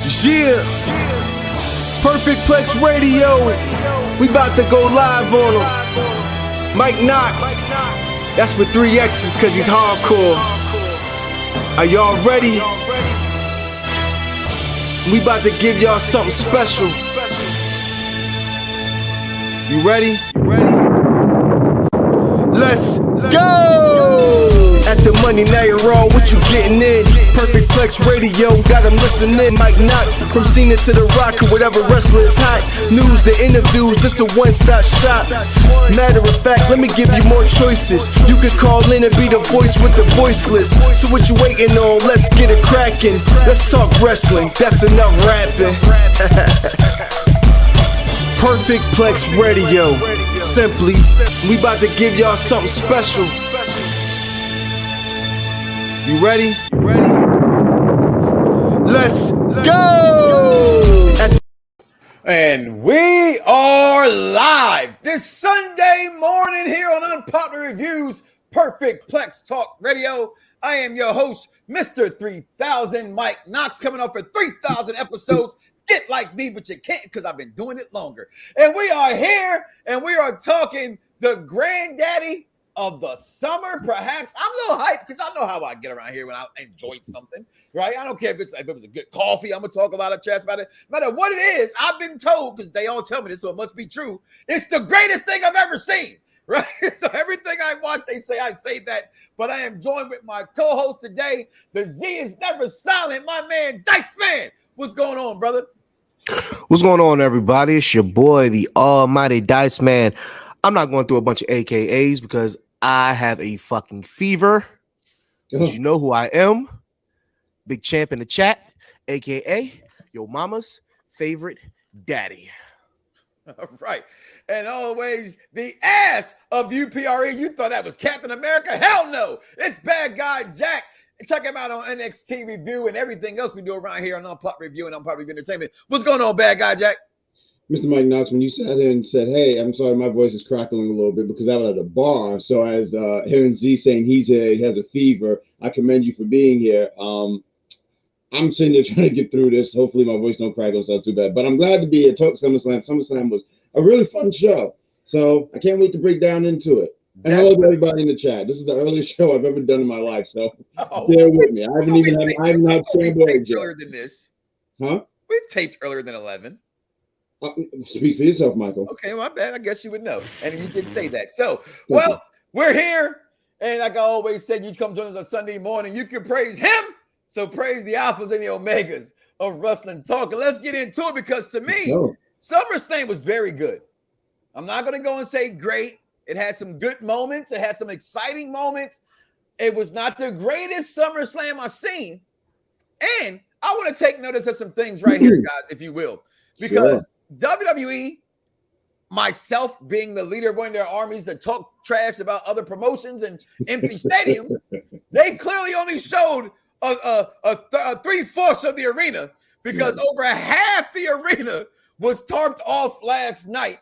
Yeah, Perfect Plex Radio. We about to go live on him. Mike Knoxxx. That's with 3 X's cause he's hardcore. Are y'all ready? We about to give y'all something special. You ready? Let's go! At the money, now you're all what you getting in. Perfect Plex Radio, got them listening. Mike Knoxxx, from Cena to The Rock, or whatever wrestler is hot. News and interviews, this a one-stop shop. Matter of fact, let me give you more choices. You can call in and be the voice with the voiceless. So what you waiting on? Let's get it cracking. Let's talk wrestling, that's enough rapping. Perfect Plex Radio. Simply, we about to give y'all something special. You ready? Let's go! And we are live this Sunday morning here on Unpopular Reviews, Perfect Plex Talk Radio. I am your host, Mr. 3000, Mike Knoxxx, coming up for 3,000 episodes. Get like me, but you can't because I've been doing it longer. And we are here, and we are talking the granddaddy of the summer, perhaps. I'm a little hyped because I know how I get around here when I enjoy something, right? I don't care if it was a good coffee. I'm going to talk a lot of chats about it. No matter what it is, I've been told, because they all tell me this, so it must be true. It's the greatest thing I've ever seen, right? So everything I watch, they say I say that. But I am joined with my co-host today. The Z is never silent. My man, Dice Man. What's going on, brother? What's going on, everybody? It's your boy, the almighty Dice Man. I'm not going through a bunch of AKAs because I have a fucking fever. But you know who I am. Big champ in the chat, aka your mama's favorite daddy. All right. And always the ass of UPRE. You thought that was Captain America? Hell no. It's bad guy Jack. Check him out on NXT Review and everything else we do around here on Unpopular Review and Unpopular Review Entertainment. What's going on, bad guy Jack? Mr. Mike Knoxxx, when you sat there and said, hey, I'm sorry, my voice is crackling a little bit because I was at a bar. So as hearing Z saying he's here, he has a fever, I commend you for being here. I'm sitting there trying to get through this. Hopefully my voice don't crackle so too bad. But I'm glad to be here. Talk Summerslam. Summerslam was a really fun show. So I can't wait to break down into it. And hello to everybody in the chat. This is the earliest show I've ever done in my life. So bear with me. I haven't had scrambled eggs yet. Earlier than this. Huh? We've taped earlier than 11. Speak for yourself, Michael. Okay, my bad. I guess you would know. And you did say that. So, well, we're here. And like I always said, you come join us on Sunday morning. You can praise him. So praise the alphas and the omegas of wrestling talk. And let's get into it because to me, Summerslam was very good. I'm not going to go and say great. It had some good moments. It had some exciting moments. It was not the greatest SummerSlam I've seen. And I want to take notice of some things right here, guys, if you will. Because WWE, myself being the leader of one of their armies that talk trash about other promotions and empty stadiums, they clearly only showed a 3/4 of the arena because over half the arena was tarped off last night.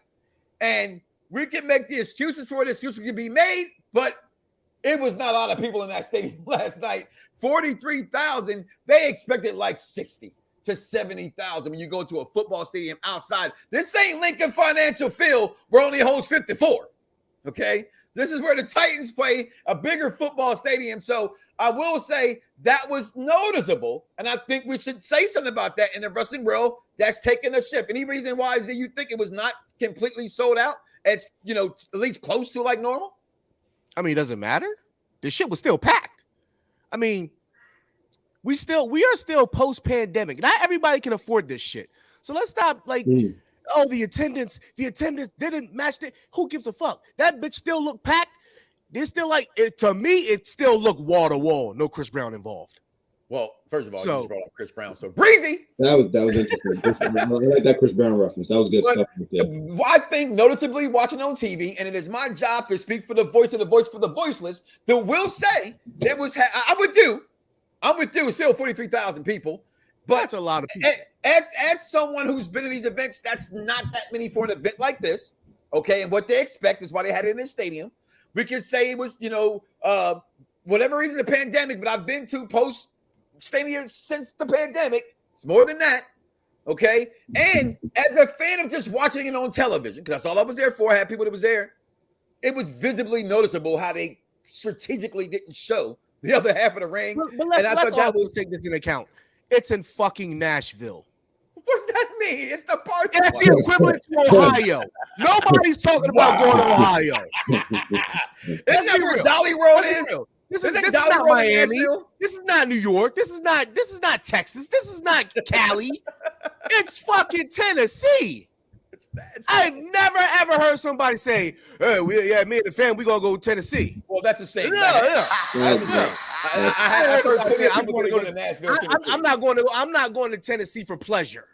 And we can make the excuses for it. Excuses can be made, but it was not a lot of people in that stadium last night. 43,000. They expected like 60 to 70,000 when you go to a football stadium outside. This ain't Lincoln Financial Field where only holds 54. Okay? This is where the Titans play, a bigger football stadium. So I will say that was noticeable. And I think we should say something about that in the wrestling world. That's taking a shift. Any reason why is that you think it was not completely sold out? It's, at least close to like normal? I mean, it doesn't matter. The shit was still packed. I mean, we are still post-pandemic. Not everybody can afford this shit. So let's stop the attendance didn't match it. Who gives a fuck? That bitch still look packed. It's still to me, it still look wall to wall. No Chris Brown involved. Well, first of all, you just brought up Chris Brown. So breezy. That was interesting. I like that Chris Brown reference. That was good stuff. I think noticeably watching on TV, and it is my job to speak for the voice of the voice for the voiceless, that will say there was I'm with you. It's still 43,000 people. But that's a lot of people. As someone who's been in these events, that's not that many for an event like this. Okay. And what they expect is why they had it in the stadium. We could say it was, whatever reason, the pandemic, but I've been to post stadiums since the pandemic. It's more than that. Okay. And as a fan of just watching it on television, because that's all I was there for, I had people that was there, it was visibly noticeable how they strategically didn't show the other half of the ring. But let's always take this into account. It's in fucking Nashville. What's that mean? It's the part. That's the equivalent to Ohio. Nobody's talking about going to Ohio. Isn't that where Dolly World is? This is not Miami. This is not New York. This is not Texas. This is not Cali. It's fucking Tennessee. I've never ever heard somebody say, "Hey, me and the fam, we gonna go to Tennessee." Well, that's the same. Yeah. I heard I'm going to go to Nashville. I'm not going to Tennessee for pleasure.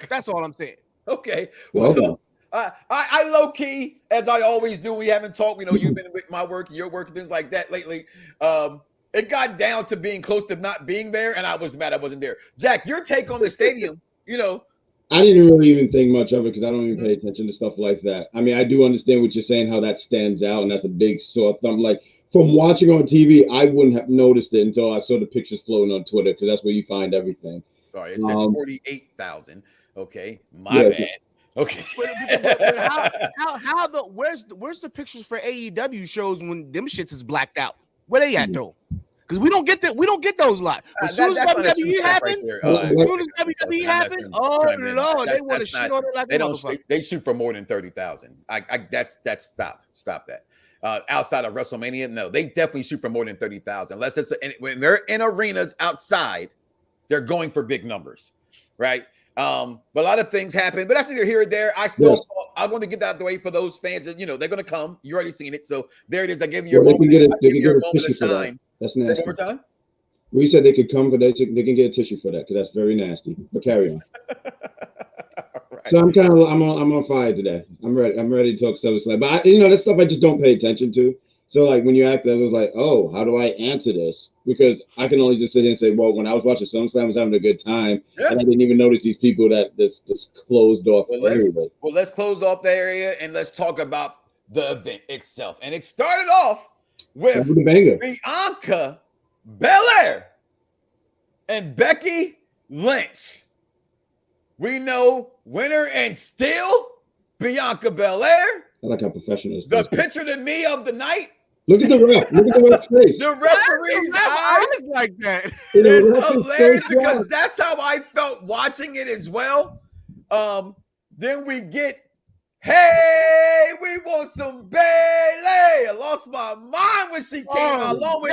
That's all I'm saying. Okay. Well, I low key, as I always do. We haven't talked. You know, you've been with my work, your work, things like that lately. It got down to being close to not being there, and I was mad I wasn't there. Jack, your take on the stadium? You know. I didn't really even think much of it because I don't even pay attention to stuff like that. I mean, I do understand what you're saying, how that stands out, and that's a big sore thumb. Like, from watching on TV, I wouldn't have noticed it until I saw the pictures floating on Twitter, because that's where you find everything. Sorry, it says 48,000. Okay, my bad. Okay. But where's the pictures for AEW shows when them shits is blacked out? Where they at though? Because we don't get those live. As soon as WWE happen, oh Lord, they want to shit on it like they don't. They shoot for more than 30,000. That's stop that. Outside of WrestleMania, no, they definitely shoot for more than 30,000. Unless it's when they're in arenas outside, they're going for big numbers, right? But a lot of things happen, but that's neither here or there. I want to get that out the way for those fans that, you know, they're going to come. You already seen it, so there it is. I give you your moment. They can get a tissue for that. That's nasty. Say one more time. We said they could come, but they can get a tissue for that, because that's very nasty. But carry on. Right. So I'm on fire today. I'm ready to talk Summerslam. But that stuff I just don't pay attention to. So like when you asked, I was like, oh, how do I answer this? Because I can only just sit here and say, well, when I was watching Summerslam, I was having a good time, and I didn't even notice these people that just closed off. Let's close off the area and let's talk about the event itself. And it started off with Bianca Belair and Becky Lynch. We know winner and still Bianca Belair. I like how professional it is. The picture to me of the night. Look at the ref. Look at the ref's face. The referee's eyes like that. It's hilarious because that's how I felt watching it as well. Then we get, hey, we want some BAYLEY. I lost my mind when she came out along with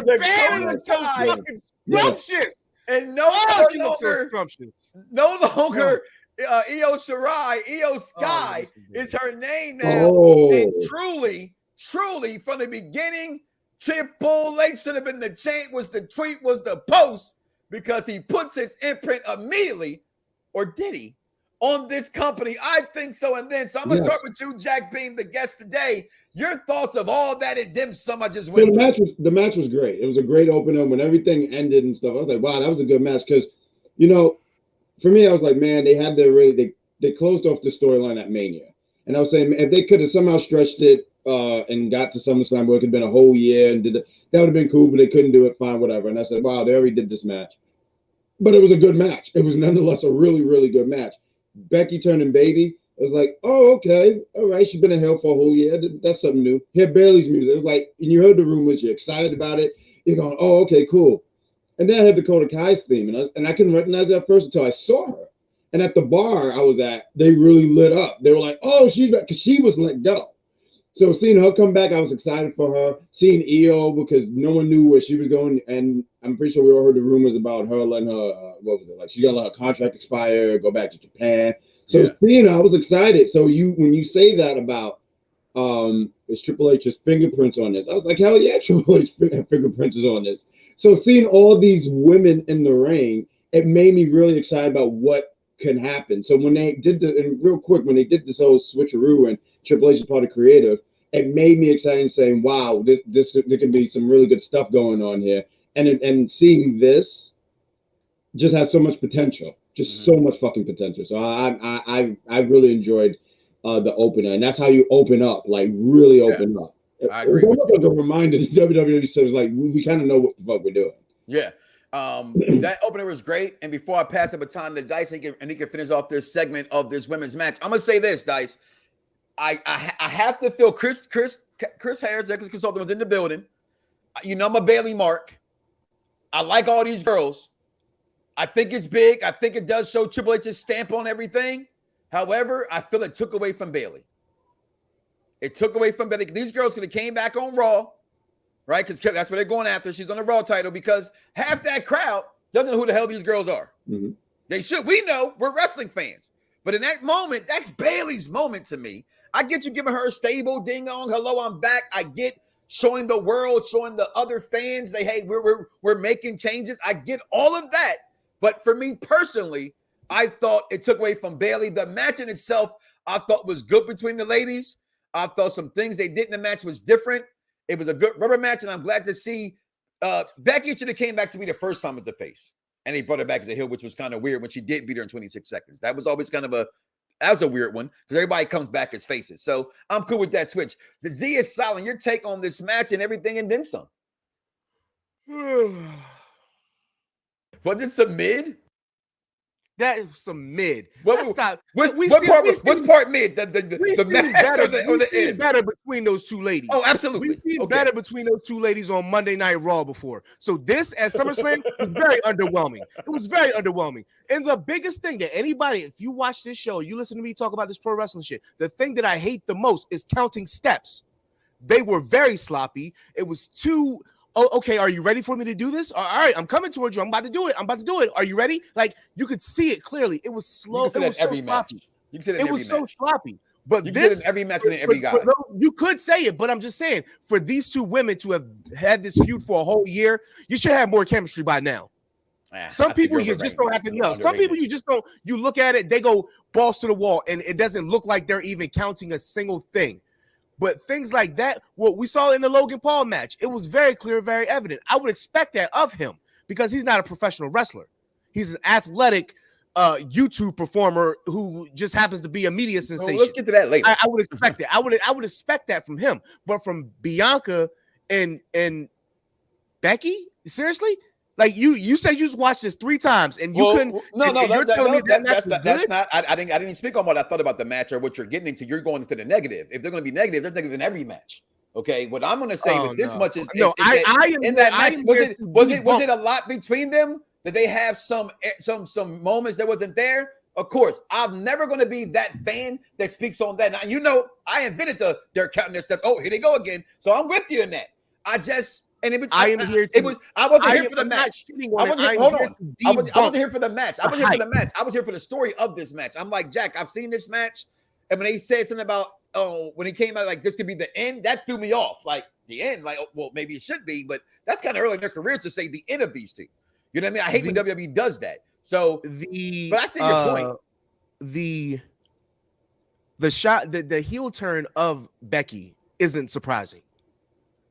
the KOTA side. Scrumptious. And no longer Io Shirai, Io Sky is her name now. And truly, from the beginning, Triple H should have been the chant, was the tweet, was the post, because he puts his imprint immediately, or did he, on this company? I think so. And then, so I'm going to start with you, Jack, being the guest today. Your thoughts of all that and dim sum I just went through. The match was great. It was a great opener. When everything ended and stuff, I was like, wow, that was a good match. Because, for me, I was like, man, they closed off the storyline at Mania. And I was saying, if they could have somehow stretched it and got to SummerSlam where it could have been a whole year and that would have been cool, but they couldn't do it, fine, whatever. And I said, wow, they already did this match. But it was a good match. It was nonetheless a really, really good match. Becky turning baby, I was like, oh, okay, all right. She's been in hell for a whole year. That's something new. Hear Bayley's music. It was like, and you heard the rumors, you're excited about it. You're going, oh, okay, cool. And then I had the KOTA Kai's theme, and I couldn't recognize that first until I saw her. And at the bar I was at, they really lit up. They were like, oh, she's back, because she was let go. So seeing her come back, I was excited for her. Seeing Io, because no one knew where she was going, and I'm pretty sure we all heard the rumors about her letting her, she's gonna let her contract expire, go back to Japan. So seeing her, I was excited. So when you say that about is Triple H's fingerprints on this, I was like, hell yeah, Triple H fingerprints is on this. So seeing all these women in the ring, it made me really excited about what can happen. So when they did when they did this whole switcheroo and Triple H is part of creative, it made me excited and saying, wow, there can be some really good stuff going on here. And seeing this just has so much potential, so much fucking potential. So I really enjoyed the opener, and that's how you open up, like really open up. I agree. It's almost like a reminder that WWE says, like, we kind of know what the fuck we're doing. Yeah. That opener was great. And before I pass the baton to Dice, and he can finish off this segment of this women's match, I'm gonna say this, Dice. I have to feel Chris Harris, executive consultant, was in the building. You know, I'm a Bayley mark. I like all these girls. I think it's big. I think it does show Triple H's stamp on everything. However, I feel it took away from Bayley. It took away from Bayley. These girls could have came back on Raw, right? Because that's what they're going after. She's on the Raw title because half that crowd doesn't know who the hell these girls are. Mm-hmm. They should. We know. We're wrestling fans. But in that moment, that's Bayley's moment to me. I get you giving her a stable ding-dong. Hello, I'm back. I get showing the world, showing the other fans that, hey, we're making changes. I get all of that. But for me personally, I thought it took away from Bayley. The match in itself, I thought was good between the ladies. I thought some things they did in the match was different. It was a good rubber match, and I'm glad to see Becky should have came back to me the first time as a face. And he brought her back as a heel, which was kind of weird when she did beat her in 26 seconds. That was always kind of that was a weird one because everybody comes back as faces. So I'm cool with that switch. The Z is silent. Your take on this match and everything and then some. Was it some mid? That is some mid. What's part mid? The match or the end? Better between those two ladies. Oh, absolutely. We've seen better between those two ladies on Monday Night Raw before. So this at SummerSlam was very underwhelming. It was very underwhelming. And the biggest thing that anybody, if you watch this show, you listen to me talk about this pro wrestling shit, the thing that I hate the most is counting steps. They were very sloppy. It was too... Oh, okay. Are you ready for me to do this? All right, I'm coming towards you. I'm about to do it. Are you ready? Like you could see it clearly. It was slow. It was so sloppy. It was so sloppy. But this every match with every guy. You could say it, but I'm just saying for these two women to have had this feud for a whole year, you should have more chemistry by now. Some people you just don't have to know. Some people you just don't. You look at it, they go balls to the wall, and it doesn't look like they're even counting a single thing. But things like that, what we saw in the Logan Paul match, it was very clear, very evident. I would expect that of him because he's not a professional wrestler. He's an athletic YouTube performer who just happens to be a media sensation. Well, let's get to that later. I would expect that. I would expect that from him. But from Bianca and Becky, seriously? Like you said, you just watched this 3 times and you couldn't. You're telling me that's not. I didn't speak on what I thought about the match or what you're getting into. You're going into the negative. If they're going to be negative, there's negative in every match. Okay, what I'm going to say with this much is in that match was it a lot between them? Did they have some moments that wasn't there? Of course, I'm never going to be that fan that speaks on that. Now you know I invented they're counting their steps. Oh, here they go again. So I'm with you in that. I wasn't here for the match. I wasn't here for the match. I was here for the story of this match. I'm like, Jack, I've seen this match. And when they said something about, when he came out, like, this could be the end, that threw me off. Like, the end, like, well, maybe it should be, but that's kind of early in their career to say the end of these two. You know what I mean? I hate when WWE does that. So, but I see your point. The shot, the heel turn of Becky isn't surprising,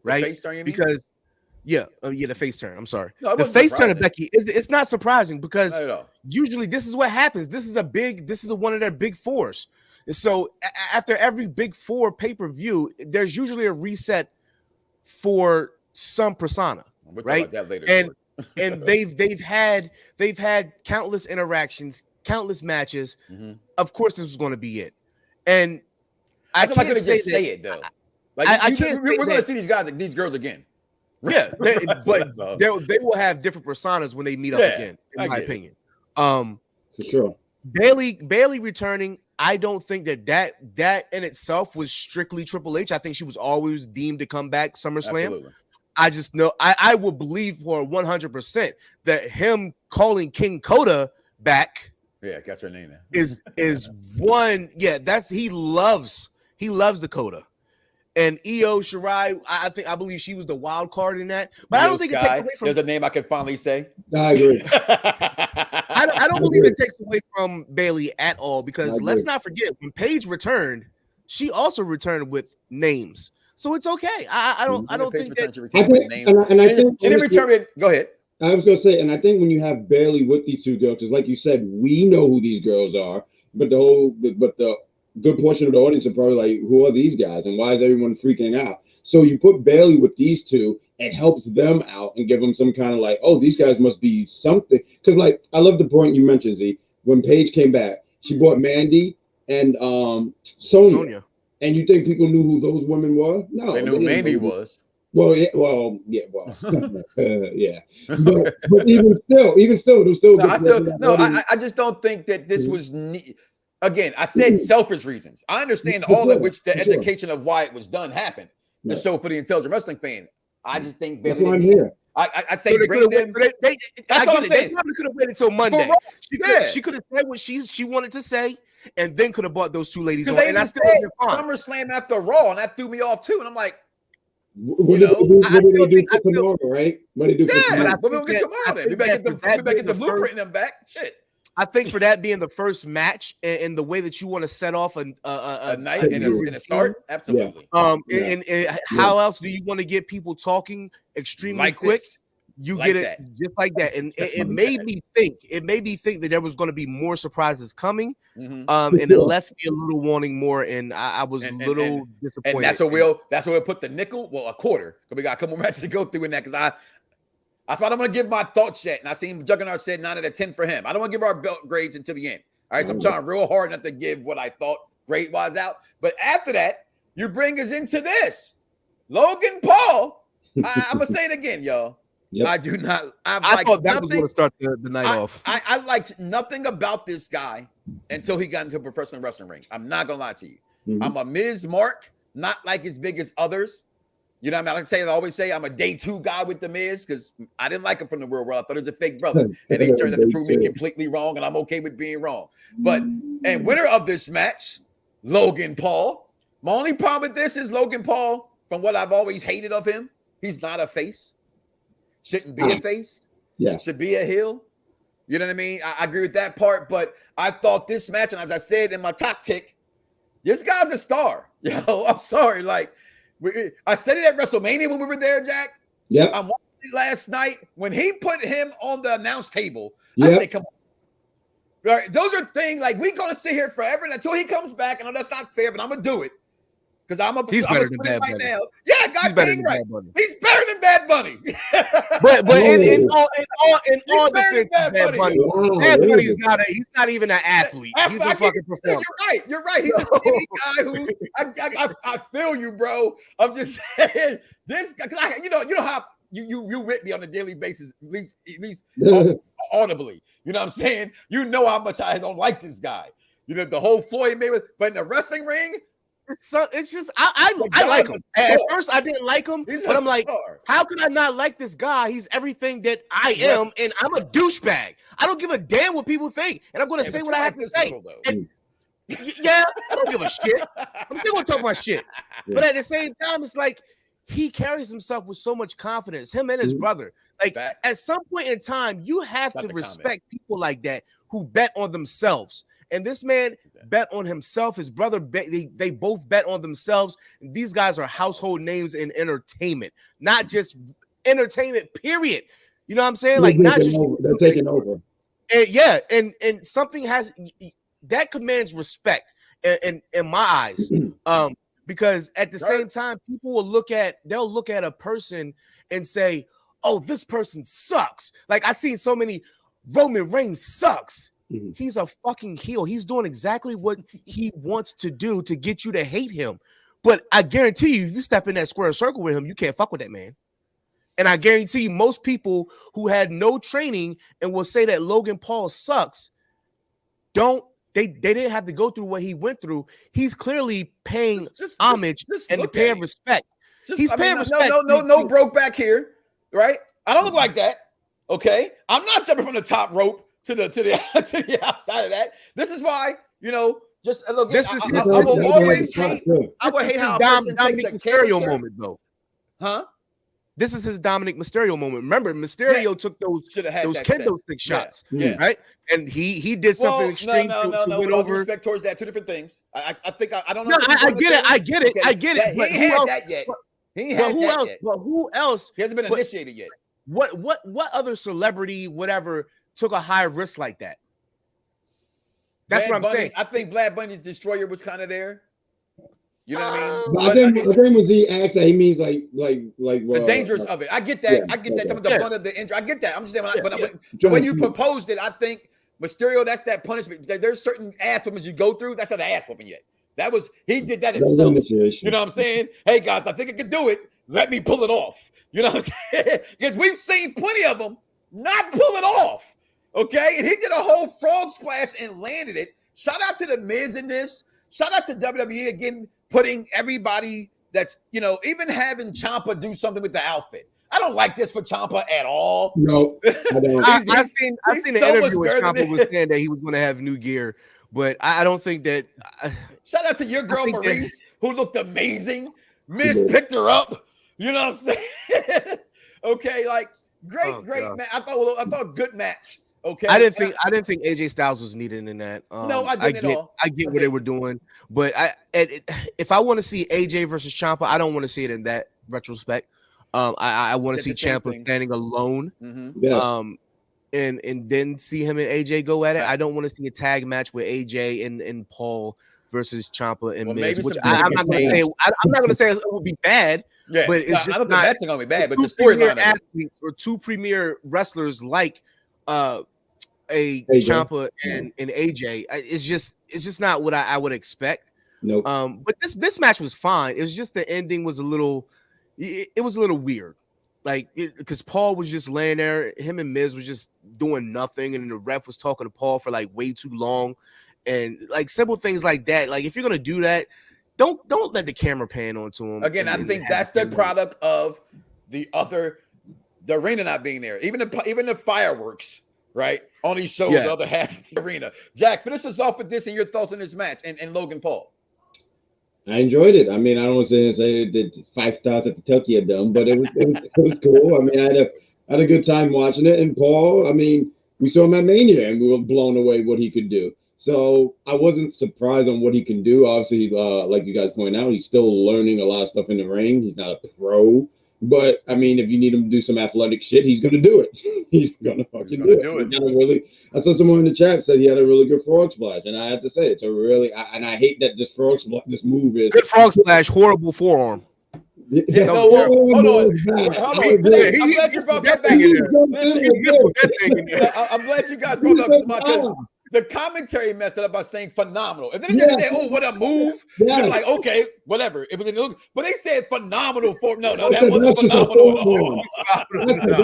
right? The face turn, you mean? Because the face turn. I'm sorry. No, the face turn of Becky it's not surprising because usually this is what happens. This is one of their big fours. So after every big four pay-per-view, there's usually a reset for some persona, right? That later, and they've had countless interactions, countless matches. Mm-hmm. Of course, this was going to be it. And I can't just say it though. Like I can't. We're going to see these girls again. Yeah, but they will have different personas when they meet up again, in my opinion. For sure. Bayley returning, I don't think that in itself was strictly Triple H. I think she was always deemed to come back SummerSlam. Absolutely. I just know I will believe for 100% that him calling King KOTA back. Yeah, that's her name now. is one. Yeah, he loves the KOTA. And Io Shirai, I believe she was the wild card in that. But I don't think it takes away from. There's a name I can finally say. I agree. I don't believe it takes away from Bayley at all because let's not forget when Paige returned, she also returned with names. So it's okay. I don't think that. She didn't return it. Go ahead. I was going to say, and I think when you have Bayley with these two girls, because like you said, we know who these girls are, but the good portion of the audience are probably like, who are these guys and why is everyone freaking out? So you put Bayley with these two, it helps them out and give them some kind of like, oh, these guys must be something. Because like, I love the point you mentioned, Z. When Paige came back, she brought Mandy and Sonya. And you think people knew who those women were? No, they knew Mandy was. Well, yeah, yeah. But even still, it was still. I just don't think that this was. Again, I said selfish reasons. I understand all in which the education of why it was done happened. The show for the intelligent wrestling fan. I just think Bayley. I say so bring them. That's all I'm saying. They probably could have waited till Monday. She could have said what she wanted to say, and then could have brought those two ladies on. And I still would have been fine. SummerSlam after Raw, and that threw me off too. And I'm like, what did they do for tomorrow, right? What did they do for tomorrow? But we'll get tomorrow then. We better get the blueprint in them back. Shit. I think for that being the first match and the way that you want to set off a night and a start, absolutely. And how else do you want to get people talking extremely quick? You get it just like that, and it made me think. It made me think that there was going to be more surprises coming, and it left me a little wanting more, and I was a little disappointed. And that's where we'll put the nickel, a quarter, because we got a couple matches to go through in that. Because that's why I'm going to give my thoughts yet. And I seen Juggernaut said 9 out of 10 for him. I don't want to give our belt grades until the end. All right, so I'm trying real hard not to give what I thought grade-wise out. But after that, you bring us into this. Logan Paul. I'm going to say it again, y'all. Yep. I do not. I thought that was going to start the night off. I liked nothing about this guy until he got into a professional wrestling ring. I'm not going to lie to you. I'm a Miz Mark, not like as big as others. You know what I mean? I always say I'm a day 2 guy with the Miz because I didn't like him from the real world. I thought he was a fake brother. And he turned out to prove me completely wrong, and I'm okay with being wrong. And winner of this match, Logan Paul. My only problem with this is Logan Paul, from what I've always hated of him, he's not a face. Shouldn't be a face. Yeah. Should be a heel. You know what I mean? I agree with that part. But I thought this match, and as I said in my top tick, this guy's a star. Yo, I'm sorry. Like, I said it at WrestleMania when we were there, Jack. Yeah. I watched it last night when he put him on the announce table. I said, come on. Right, those are things like we're gonna sit here forever until he comes back. And that's not fair, but I'm gonna do it because he's better than Bad Bunny now. Yeah, God, he's better than Bad Bunny. He's better than Bad Bunny. but in all defense, Bad Bunny, Bad Bunny's not even an athlete. He's a fucking performer. You're right. He's a skinny guy who I feel you, bro. I'm just saying this guy. You know how you whip me on a daily basis, at least audibly. You know what I'm saying? You know how much I don't like this guy. You know the whole Floyd Mayweather, but in the wrestling ring. It's just I like him. At first I didn't like him, but I'm like, how could I not like this guy? He's everything that I am, and I'm a douchebag. I don't give a damn what people think, and I'm going to say what I have to say. Yeah, I don't give a shit. I'm still going to talk my shit, but at the same time, it's like he carries himself with so much confidence. Him and his brother. Like at some point in time, you have to respect people like that who bet on themselves. And this man bet on himself. His brother, they both bet on themselves. These guys are household names in entertainment, not just entertainment, period. You know what I'm saying? Like, not just they're taking over. And and something has that commands respect in my eyes. Because at the same time, people they'll look at a person and say, oh, this person sucks. Like I seen so many Roman Reigns sucks. He's a fucking heel. He's doing exactly what he wants to do to get you to hate him. But I guarantee you, if you step in that square circle with him, you can't fuck with that man. And I guarantee you, most people who had no training and will say that Logan Paul sucks, they didn't have to go through what he went through. He's clearly paying homage and paying respect. He's paying respect. No broke back here, right? I don't look like that. Okay, I'm not jumping from the top rope to the outside of that. This is why, just look. I will always hate. I would hate how Dominic Mysterio moment, though. Huh? This is his Dominic Mysterio moment. Remember, Mysterio took those kendo stick shots, right? And he did something extreme to win over. Respect towards that, two different things. I think I don't know. No, I get it. But he ain't had that yet. He ain't had that yet. But who else? He hasn't been initiated yet. What other celebrity, whatever, took a high risk like that? That's what I'm saying. I think Bad Bunny's Destroyer was kind of there. You know what I mean? But I think when Z asks that, he means like the dangers of it. I get that. I get that. The brunt of the injury. I get that. I'm just saying, the way you proposed it, I think Mysterio, that's that punishment. There's certain ass whoopings you go through. That's not an ass whooping yet. He did that himself. You know what I'm saying? Hey guys, I think I can do it. Let me pull it off. You know what I'm saying? Because we've seen plenty of them not pull it off. Okay, and he did a whole frog splash and landed it. Shout out to the Miz in this. Shout out to WWE again, putting everybody that's, even having Ciampa do something with the outfit. I don't like this for Ciampa at all. No, I don't. I've seen the interview where Ciampa was saying that he was going to have new gear, but I don't think that. Shout out to your girl Maurice, who looked amazing. Miz picked her up. You know what I'm saying? Okay, like great match. I thought good match. Okay, I didn't think AJ Styles was needed in that. No, I didn't at all. I get what they were doing, but if I want to see AJ versus Ciampa, I don't want to see it in that retrospect. I want to see Ciampa standing alone, and then see him and AJ go at it. I don't want to see a tag match with AJ and Paul versus Ciampa and Miz. Which I'm not going to say it would be bad. Yeah, but it's just I don't think that's going to be bad. But the storyline athletes or two premier wrestlers like Ciampa and AJ, it's just not what I would expect. Nope. But this match was fine. It was just the ending was a little weird, like because Paul was just laying there, him and Miz was just doing nothing, and the ref was talking to Paul for like way too long, and like simple things like that. Like if you're gonna do that, don't let the camera pan onto him. Again, I think that's the product of the arena not being there, even the fireworks. Right on these shows, the other half of the arena. Jack, finish us off with this and your thoughts on this match and Logan Paul. I enjoyed it. I mean, I don't want to say it did 5 stars at the Tokyo Dome, but it was cool. I mean, I had a good time watching it. And Paul, I mean, we saw him at Mania and we were blown away what he could do. So I wasn't surprised on what he can do. Obviously, like you guys point out, he's still learning a lot of stuff in the ring. He's not a pro. But I mean, if you need him to do some athletic shit, he's gonna do it. He's gonna fucking do it. I saw someone in the chat said he had a really good frog splash, and I have to say it's a really. I hate that this frog splash, this move is good frog splash, horrible forearm. Yeah, hold on. I'm glad you brought that back in there. I'm glad you guys brought up because the commentary messed it up by saying phenomenal. And then they just said, "Oh, what a move!" They're like, "Okay, whatever." But they said phenomenal for no, that wasn't phenomenal at all.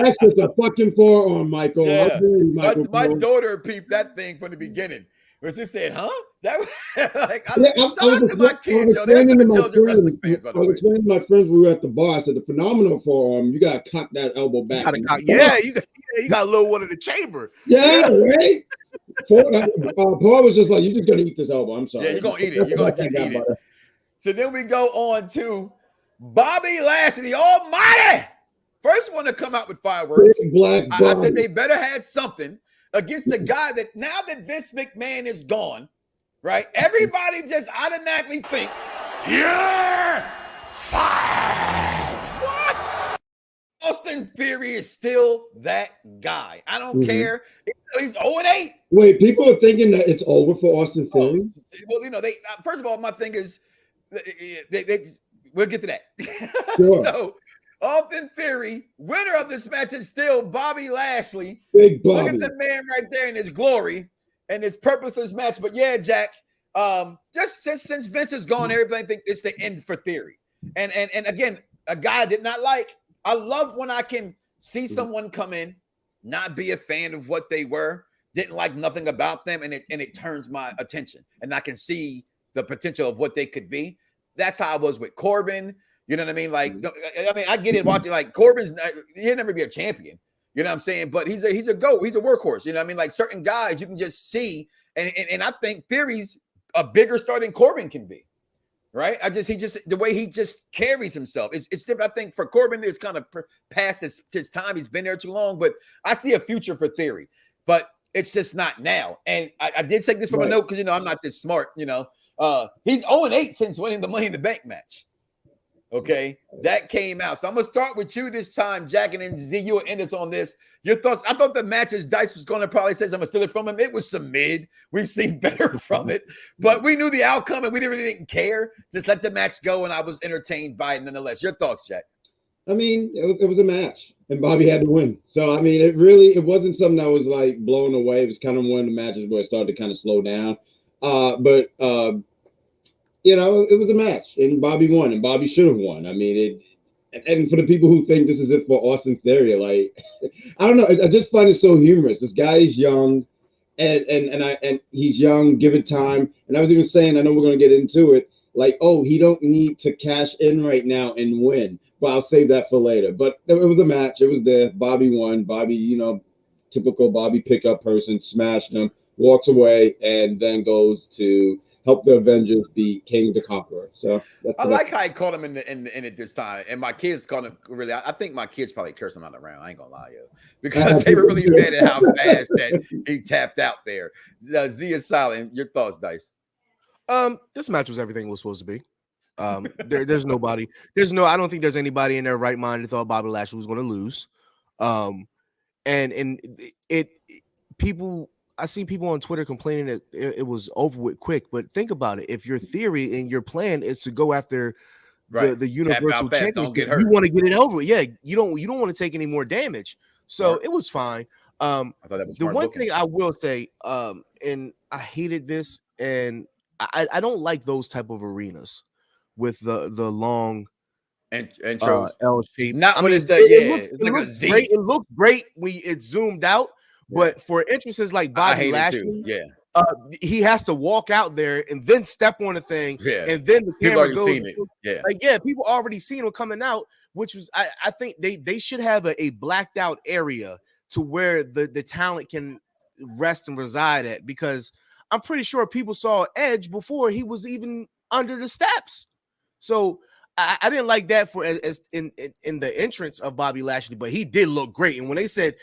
That's just a fucking forearm, Michael. Yeah. My daughter peeped that thing from the beginning. But she said, "Huh?" That like I was to my kids, yo. They're some intelligent wrestling fans, by the way. I was explaining to my friends we were at the bar. I said, "The phenomenal forearm, you gotta cock that elbow back." You got a little one in the chamber. Yeah, right. Paul was just like, "You're just gonna eat this elbow." I'm sorry. Yeah, you're gonna eat it. You're gonna just eat it. So then we go on to Bobby Lashley, the Almighty. First one to come out with fireworks. I said they better have something against the guy that now that Vince McMahon is gone, right? Everybody just automatically thinks, "You're fired." What? Austin Theory is still that guy. I don't care. He's 0-8. Wait, people are thinking that it's over for Austin Theory? Well, they first of all, my thing is, we'll get to that. Sure. So, Austin Theory, winner of this match is still Bobby Lashley. Big Bobby. Look at the man right there in his glory and his purposeless match. But yeah, Jack, just since Vince is gone, everybody think it's the end for Theory. And again, a guy I did not like. I love when I can see someone come in, not be a fan of what they were, didn't like nothing about them, and it turns my attention, and I can see the potential of what they could be. That's how I was with Corbin. You know what I mean? Like, I mean, I get it watching like Corbin's. He'll never be a champion. You know what I'm saying? But he's a GOAT. He's a workhorse. You know what I mean? Like certain guys, you can just see, and I think Theory's a bigger star than Corbin can be. Right? The way he just carries himself. It's different. I think for Corbin, it's kind of past his time. He's been there too long, but I see a future for Theory, but it's just not now. And I did take this from a note because, I'm not this smart, he's 0-8 since winning the Money in the Bank match. Okay, that came out. So I'm gonna start with you this time, Jack, and then Z, you will end us on this. Your thoughts? I thought the matches Dice was going to probably say I'm gonna steal it from him. It was some mid. We've seen better from it, but we knew the outcome and we didn't care. Just let the match go, and I was entertained by it nonetheless. Your thoughts, Jack? I mean, it was a match, and Bobby had to win. So I mean, it wasn't something that was like blown away. It was kind of one of the matches where it started to kind of slow down. You know, it was a match, and Bobby won, and Bobby should have won. I mean, and for the people who think this is it for Austin Theory, like, I don't know. I just find it so humorous. This guy is young, and he's young. Give it time. And I was even saying, I know we're gonna get into it. Like, oh, he don't need to cash in right now and win, but I'll save that for later. But it was a match. It was there. Bobby won. Bobby, you know, typical Bobby pickup person, smashed him, walks away, and then goes to help the Avengers beat King the Conqueror. So I like how he called him in it this time. And my kids called him really. I think my kids probably cursed him out around. I ain't gonna lie, yo, because they were really mad at how fast that he tapped out there. Z is silent. Your thoughts, Dice? This match was everything it was supposed to be. There's nobody. I don't think there's anybody in their right mind that thought Bobby Lashley was going to lose. I seen people on Twitter complaining that it was over with quick, but think about it. If your theory and your plan is to go after the Universal Championship, you want to get it over with. Yeah, you don't want to take any more damage. So it was fine. I thought that was the one thing I will say, and I hated this, and I don't like those type of arenas with the long intros, L shape. Not when it's the it like a Z. Great. It looked great when it's zoomed out. But for entrances like Bobby Lashley, he has to walk out there and then step on the thing, and then the camera goes. People already seen him coming out, which was I think they should have a blacked out area to where the talent can rest and reside at, because I'm pretty sure people saw Edge before he was even under the steps. So I didn't like that for as in the entrance of Bobby Lashley, but he did look great. And when they said,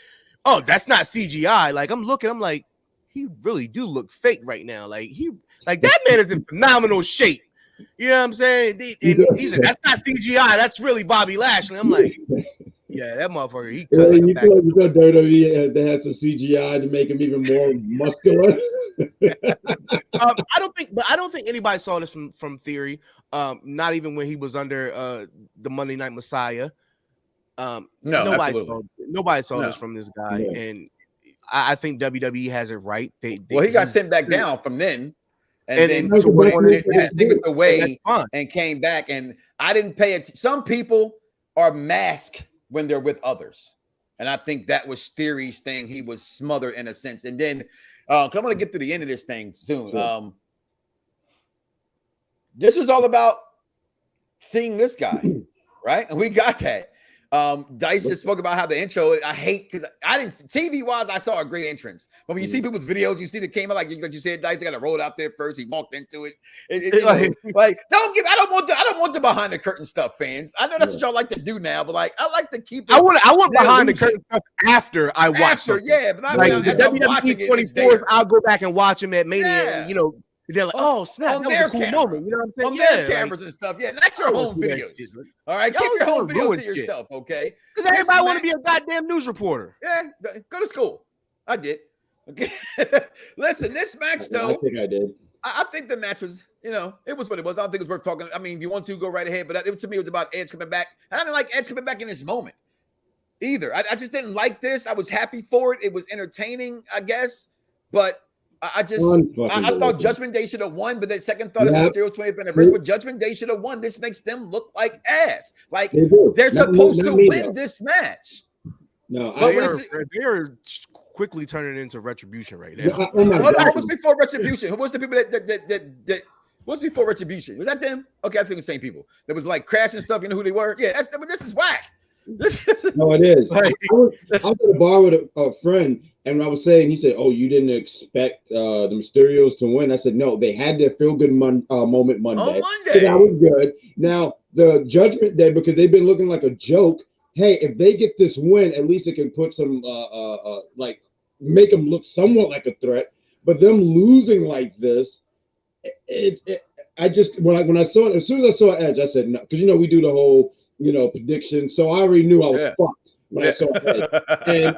"Oh, that's not CGI," like I'm like, he really do look fake right now. Like that man is in phenomenal shape. You know what I'm saying? He's like, that's not CGI. That's really Bobby Lashley. I'm like, yeah, that motherfucker. He cut you thought WWE they had some CGI to make him even more muscular. I don't think anybody saw this from Theory. Not even when he was under the Monday Night Messiah. Nobody saw this from this guy, and I think WWE has it right. He got sent back down from then, and then his thing was away and came back. And I didn't pay it. Some people are masked when they're with others, and I think that was Theory's thing. He was smothered in a sense, and then I'm going to get to the end of this thing soon. Sure. This was all about seeing this guy, right? And we got that. Dice just spoke about how the intro, I hate, because I didn't, TV wise, I saw a great entrance. But when you see people's videos, you see the came out like you said, Dice, they got to roll it out there first. He walked into it. I don't want the behind the curtain stuff, fans. I know that's what y'all like to do now, but like I like to keep it. I want behind the curtain stuff after I watch something. Yeah, but the WWE 24, I'll go back and watch him at Mania, and, they're like, oh, snap, that was a cool moment. You know what I'm saying? On their cameras and stuff. Yeah, not your home videos. All right, keep your home videos to yourself, okay? Because everybody want to be a goddamn news reporter. Yeah, go to school. I did. Okay. Listen, this match, though. I think I did. I think the match was, it was what it was. I don't think it was worth talking. I mean, if you want to, go right ahead. But to me, it was about Edge coming back. I didn't like Edge coming back in this moment either. I just didn't like this. I was happy for it. It was entertaining, I guess. But I thought Judgment Day should have won, but then second thought is Mysterio's 20th anniversary. But Judgment Day should have won. This makes them look like ass. Like they're supposed to win this match. No, they're quickly turning into Retribution right now. What was before Retribution? Who was the people that what's before Retribution? Was that them? Okay, I think the same people. That was like Crash and stuff. You know who they were? Yeah, this is whack. No, it is. I was at a bar with a friend, and I was saying, he said, "Oh, you didn't expect the Mysterios to win?" I said, "No, they had their feel-good moment Monday. On Monday. So that was good. Now the Judgment Day, because they've been looking like a joke. Hey, if they get this win, at least it can put some like make them look somewhat like a threat. But them losing like this, just when I saw it, as soon as I saw Edge, I said no, because we do the whole prediction. So I already knew I was fucked when I saw Edge,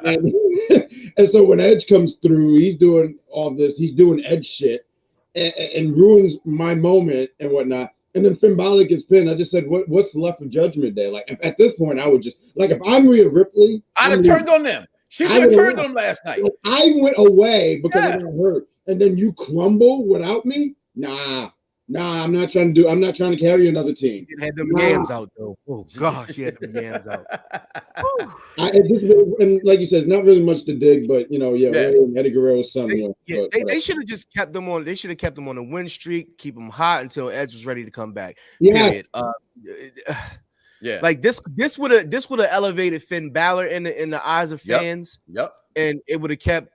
and so when Edge comes through, he's doing all this, he's doing Edge shit, and ruins my moment and whatnot. And then Finn Balor gets pinned. I just said, what's left of Judgment Day? Like at this point, I would just if I'm Rhea Ripley, I'd have turned on them. She should have turned on them last night. Like, I went away because I got hurt, and then you crumble without me. Nah, I'm not trying to carry another team. You had them yams out though. Oh gosh, you had them yams out. And like you said, it's not really much to dig, but Ray and Eddie Guerrero's son. They should have just kept them on. They should have kept them on a win streak, keep them hot until Edge was ready to come back. Yeah. Like this would have elevated Finn Balor in the eyes of fans. Yep. And it would have kept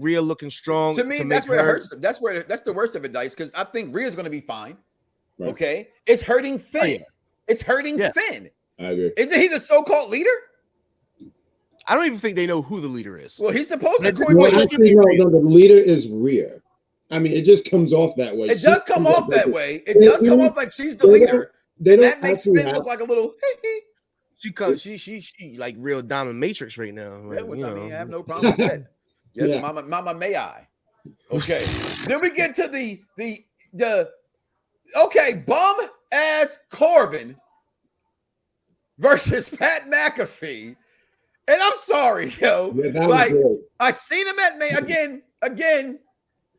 Rhea looking strong. To me, that's where it hurts. That's the worst of it, Dice, because I think Rhea's going to be fine. Right. Okay, it's hurting Finn. Oh, yeah. It's hurting Finn. I agree. Isn't he the so-called leader? I don't even think they know who the leader is. Well, he's supposed to. The leader is Rhea. I mean, it just comes off that way. It does come off that way. It does come off like she's the leader. That makes Finn look like a little. She like real Diamond Matrix right now. Like, which I mean, I have no problem with that. Yes, Mama, may I? Okay. Then we get to the bum ass Corbin versus Pat McAfee, and I'm sorry, yo. I seen him at May again.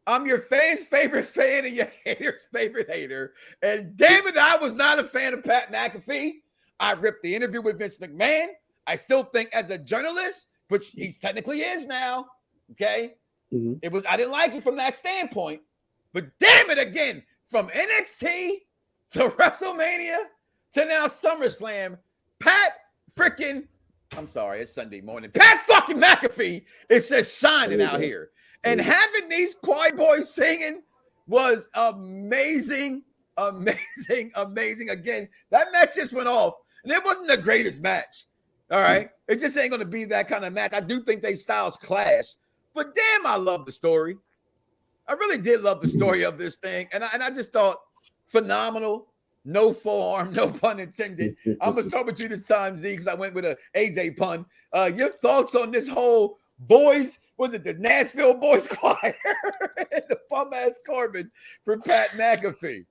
I'm your fan's favorite fan and your hater's favorite hater, and damn it, I was not a fan of Pat McAfee. I ripped the interview with Vince McMahon. I still think as a journalist, which he technically is now, okay? Mm-hmm. I didn't like it from that standpoint. But damn it again, from NXT to WrestleMania to now SummerSlam, I'm sorry, it's Sunday morning. Pat fucking McAfee is just shining out here. And having these choir boys singing was amazing. Again, that match just went off. And it wasn't the greatest match. All right. It just ain't going to be that kind of match. I do think they styles clash. But damn, I love the story. I really did love the story of this thing. And I just thought phenomenal. No forearm, no pun intended. I was talking with you this time, Z, because I went with a AJ pun. Your thoughts on this whole boys, was it the Nashville Boys Choir and the bum-ass Corbin for Pat McAfee?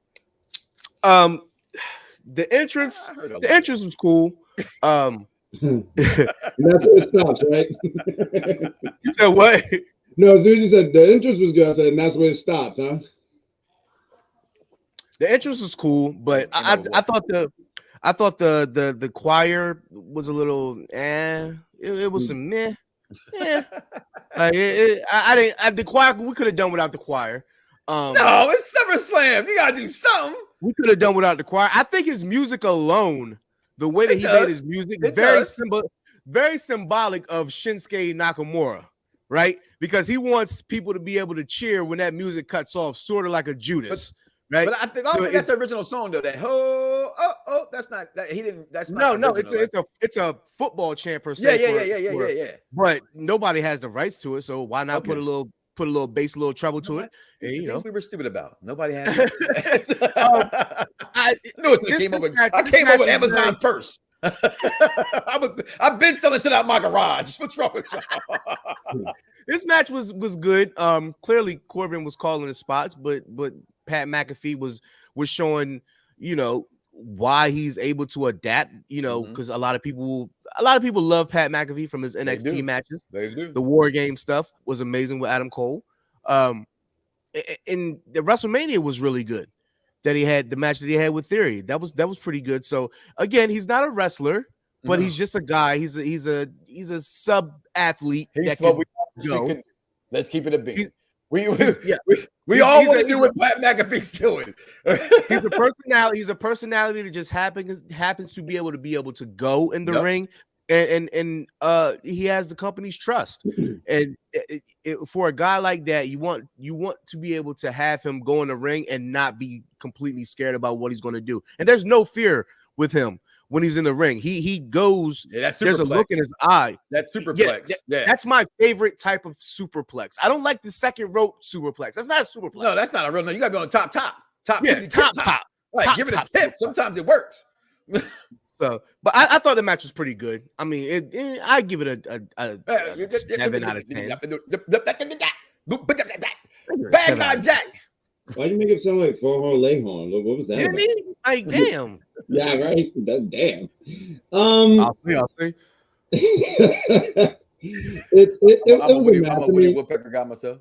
The entrance was cool. That's where it stops, right? You said what? No, Zuzi said the entrance was good. I said, and that's where it stops, huh? The entrance was cool, but I thought the choir was a little it was some meh. Yeah. The choir, we could have done without the choir. No, it's SummerSlam. You gotta do something. We could have done without the choir. I think his music alone, the way that he made his music, very symbolic of Shinsuke Nakamura, right? Because he wants people to be able to cheer when that music cuts off, sort of like a Judas, right? But I don't think that's the original song though. That that's not that he didn't. That's not no. It's a football chant per se. Yeah. But nobody has the rights to it, so why not put a little bass, a little treble to it? And, things we were stupid about. Nobody had it. I knew it came over. I came over Amazon first. I've been selling shit out my garage. What's wrong with you? This match was good. Clearly Corbin was calling the spots, but Pat McAfee was showing, why he's able to adapt, because a lot of people love Pat McAfee from his NXT matches. They do. The War Game stuff was amazing with Adam Cole. And the WrestleMania was really good. That he had the match that he had with Theory. That was pretty good. So again, he's not a wrestler, but he's just a guy. He's a sub athlete. Let's keep it a beat. We all want to do what Pat McAfee's doing. He's a personality that just happens to be able to go in the ring, and he has the company's trust. And for a guy like that, you want to be able to have him go in the ring and not be completely scared about what he's going to do. And there's no fear with him when he's in the ring. He goes. There's a look in his eye. That's superplex. That's my favorite type of superplex. I don't like the second rope superplex. That's not a superplex. No, that's not a real. No, you got to be on the top. Top, Yeah, top. Right, Top, give it top, a tip. top. Sometimes it works. So, but I thought the match was pretty good. I mean, I give it a 7 out of 10. Bad guy Jack. Why do you make it sound like Four Layhorn? What was that? Didn't he? Like, damn. Yeah, right. Damn. I'll see. I'm a Woody Woodpecker guy myself.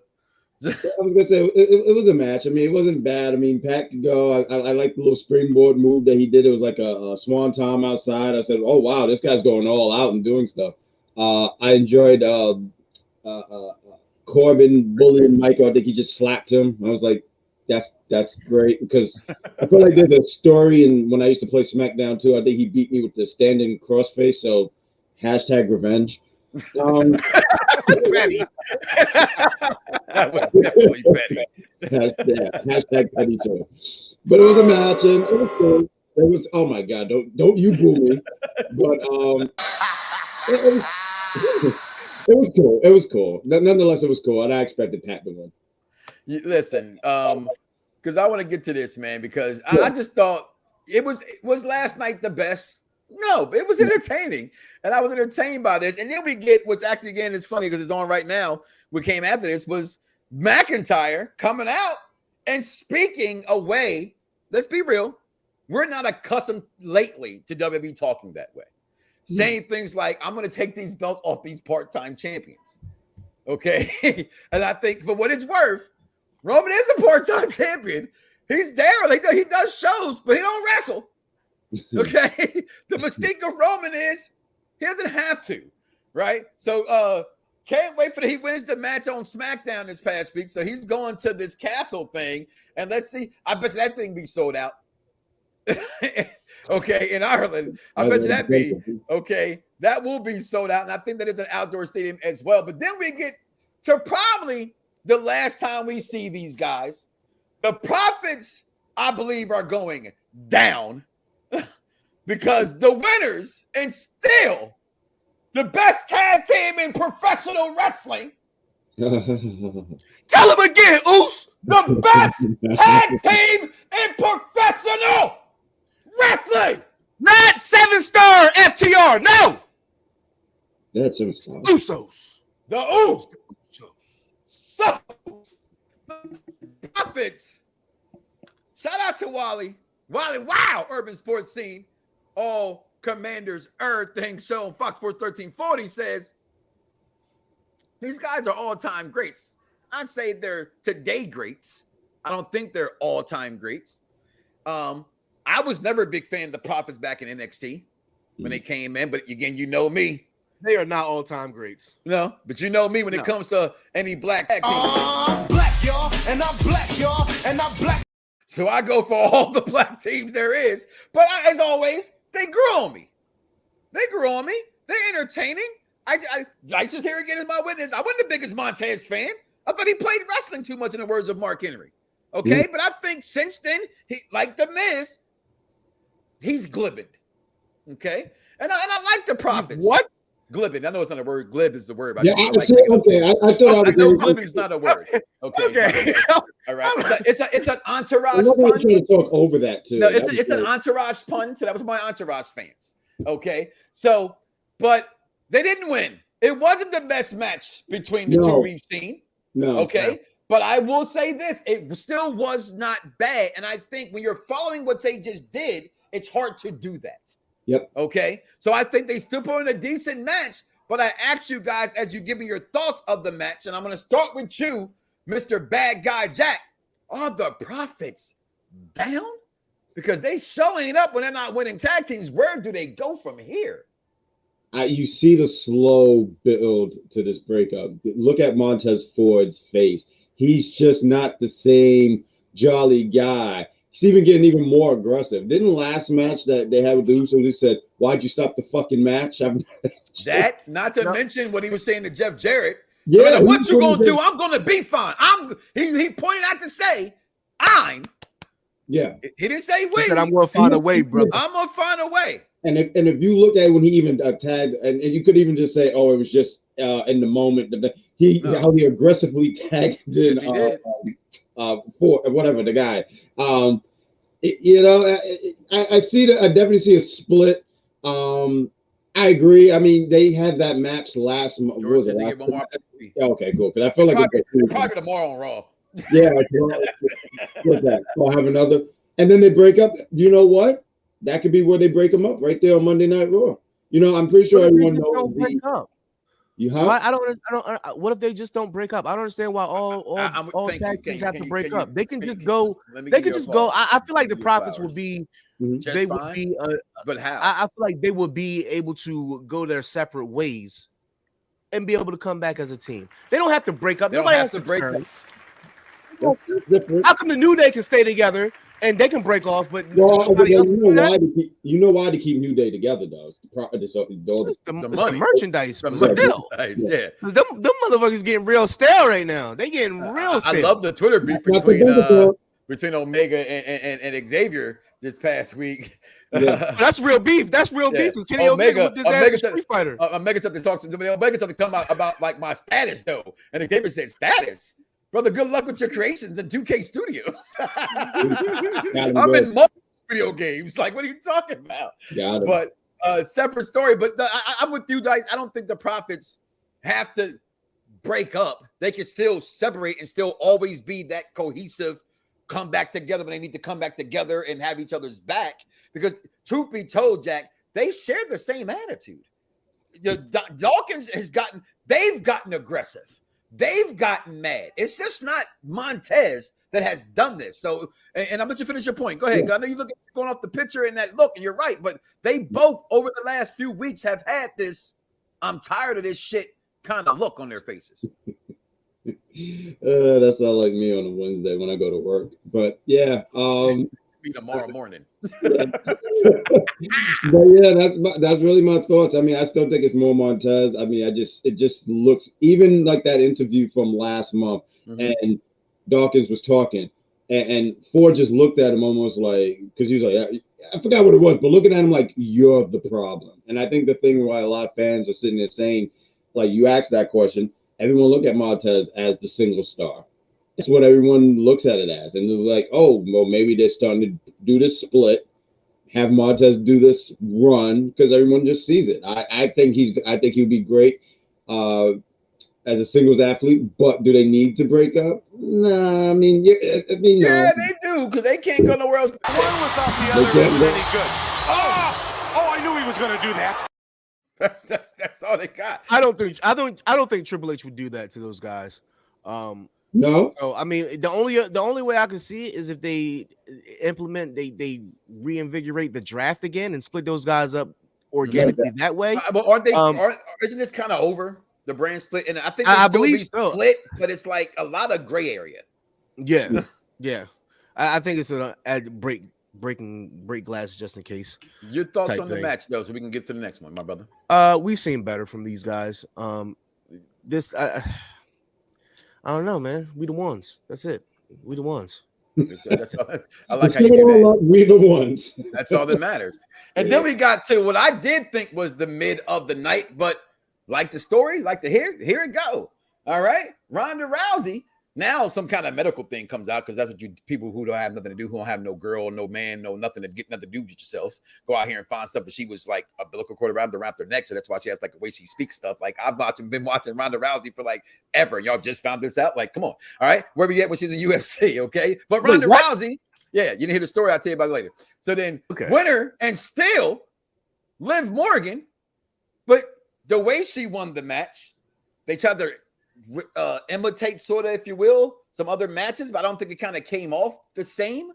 I was gonna say it was a match. I mean, it wasn't bad. I mean, Pat could go. I like the little springboard move that he did. It was like a swan tom outside. I said, "Oh wow, this guy's going all out and doing stuff." I enjoyed Corbin bullying Michael. I think he just slapped him. I was like, "That's great," because I feel like there's a story. And when I used to play SmackDown too, I think he beat me with the standing crossface. So #revenge. Petty. That was definitely petty. #petty too. But it was a match and it was cool. It was, oh my god, don't you boo me. But it was cool. It was cool. Nonetheless, it was cool. And I expected Pat to win. Listen, because I want to get to this, man, because I just thought it was last night the best. No, but it was entertaining, and I was entertained by this. And then we get what's actually, again, it's funny because it's on right now. What came after this was McIntyre coming out and speaking away. Let's be real. We're not accustomed lately to WWE talking that way. Saying things like, I'm going to take these belts off these part-time champions. Okay? And I think for what it's worth, Roman is a part-time champion. He's there. Like, he does shows, but he don't wrestle. Okay? The mystique of Roman is he doesn't have to, right? So can't wait for he wins the match on SmackDown this past week. So he's going to this castle thing. And let's see. I bet you that thing be sold out. Okay, in Ireland. I bet you that be okay. That will be sold out. And I think that it's an outdoor stadium as well. But then we get to probably the last time we see these guys. The Profits, I believe, are going down. Because the winners and still the best tag team in professional wrestling. Tell him again, Oos. The best tag team in professional wrestling. Not 7-star FTR. No. That's 7-star. Usos. The Oos. So, the Profits. Shout out to Wally. Wow, Urban Sports Scene. All Commanders Earth thing show on Fox Sports 1340 says these guys are all-time greats. I'd say they're today greats. I don't think they're all-time greats. I was never a big fan of the Profits back in NXT when they came in, but again, you know me. They are not all-time greats. No, but you know me when it comes to any black tag team. I'm black, y'all, and I'm black, y'all, and I'm black. So I go for all the black teams there is. But as always, they grew on me. They're entertaining. I just here again as my witness. I wasn't the biggest Montez fan. I thought he played wrestling too much in the words of Mark Henry. Okay, but I think since then, he, like The Miz, he's glibbened. Okay, and I like the Profits. What? Glibben. I know it's not a word. Glib is the word. Yeah, I thought I know glib is not a word. Okay. All right. It's an entourage I'm not pun. trying to talk over that too. No, it's an entourage pun. So that was my entourage fans. Okay. So, but they didn't win. It wasn't the best match between the two we've seen. No. Okay. But I will say this: it still was not bad. And I think when you're following what they just did, it's hard to do that. Yep. Okay. So I think they still put in a decent match. But I ask you guys as you give me your thoughts of the match, and I'm going to start with you, Mr. Bad Guy Jack. Are the Profits down? Because they showing it up when they're not winning tag teams. Where do they go from here? You see the slow build to this breakup. Look at Montez Ford's face. He's just not the same jolly guy. He's even getting more aggressive. Didn't last match that they had with the Usos, he said, "Why'd you stop the fucking match?" That, not to mention what he was saying to Jeff Jarrett. Yeah, No matter what you gonna do, I'm gonna be fine. He pointed out to say, I'm. Yeah. He didn't say we. He said, I'm gonna find a way, brother. I'm gonna find a way. And if you look at when he even tagged, and you could even just say, "Oh, it was just in the moment." How he aggressively tagged in. Yes, he did. for whatever the guy. You know, I see I definitely see a split. I agree. I mean, they had that match last month. George said they get one more. Okay, cool. Because I feel like it's probably tomorrow on Raw. Yeah, what's that? I'll have another, and then they break up. You know what? That could be where they break them up right there on Monday Night Raw. You know, I'm pretty sure everyone knows. What if they just don't break up? I don't understand why all tag teams have to break up. They can just go. They can just go. I feel like the Profits would be. They would be. But how? I feel like they would be able to go their separate ways and be able to come back as a team. They don't have to break up. Nobody has to break up. How come the New Day can stay together and they can break off, but nobody else? You know why to keep New Day together, though? It's the merchandise, but still, yeah. Them motherfuckers getting real stale right now. They getting real stale. I love the Twitter beef between Omega and Xavier this past week. Yeah. That's real beef. That's real beef. Because Kenny Omega with this Street Fighter. Omega took to talk to me. Omega took to come out about like my status though, and Xavier said, "Status, brother. Good luck with your creations in 2K Studios." I'm in multiple video games. Like, what are you talking about? But separate story. But I'm with you guys. I don't think the Profits have to break up. They can still separate and still always be that cohesive. Come back together when they need to come back together and have each other's back. Because truth be told, Jack, they share the same attitude. Dawkins they've gotten aggressive. They've gotten mad. It's just not Montez that has done this. So, and I'm let you finish your point. Go ahead. I know you're going off the picture and that look, and you're right. But they both, over the last few weeks, have had this, I'm tired of this shit kind of look on their faces. That's not like me on a Wednesday when I go to work. But yeah, be tomorrow morning. But yeah, that's really my thoughts. I mean, I still think it's more Montez. I mean, it just looks even like that interview from last month, and Dawkins was talking, and Ford just looked at him almost like, because he was like, I forgot what it was, but looking at him like, you're the problem. And I think the thing why a lot of fans are sitting there saying, like, you asked that question. Everyone look at Montez as the single star. That's what everyone looks at it as. And it's like, oh, well, maybe they're starting to do this split, have Montez do this run because everyone just sees it. I think he'll be great as a singles athlete, but do they need to break up? Nah, I mean, yeah, they do, because they can't go nowhere else. One without the other isn't any good. Oh, I knew he was going to do that. That's all they got. I don't think Triple H would do that to those guys. No. So I mean, the only way I can see it is if they they reinvigorate the draft again and split those guys up organically that way. But aren't they? Isn't this kind of over the brand split? And I think I believe so. Split, but it's like a lot of gray area. Yeah, yeah. I think it's a break glass just in case. Your thoughts on the match though, so we can get to the next one, my brother. We've seen better from these guys. I don't know, man. We the ones. That's it. We the ones. That's all, I like how you do that. We the ones. That's all that matters. And then we got to what I did think was the mid of the night, but like the story, like the here it go. All right, Ronda Rousey. Now some kind of medical thing comes out because that's what you people who don't have nothing to do, who don't have no girl, no man, no nothing to get nothing to do with yourselves, go out here and find stuff. But she was like a umbilical cord around their neck, so that's why she has like the way she speaks stuff. Like I've been watching Ronda Rousey for like ever. Y'all just found this out. Like, come on, all right, where we at when she's in UFC? Okay, but Ronda Rousey, yeah, you didn't hear the story. I'll tell you about it later. So then, winner and still Liv Morgan, but the way she won the match, they tried to imitate, sort of, if you will, some other matches, but I don't think it kind of came off the same.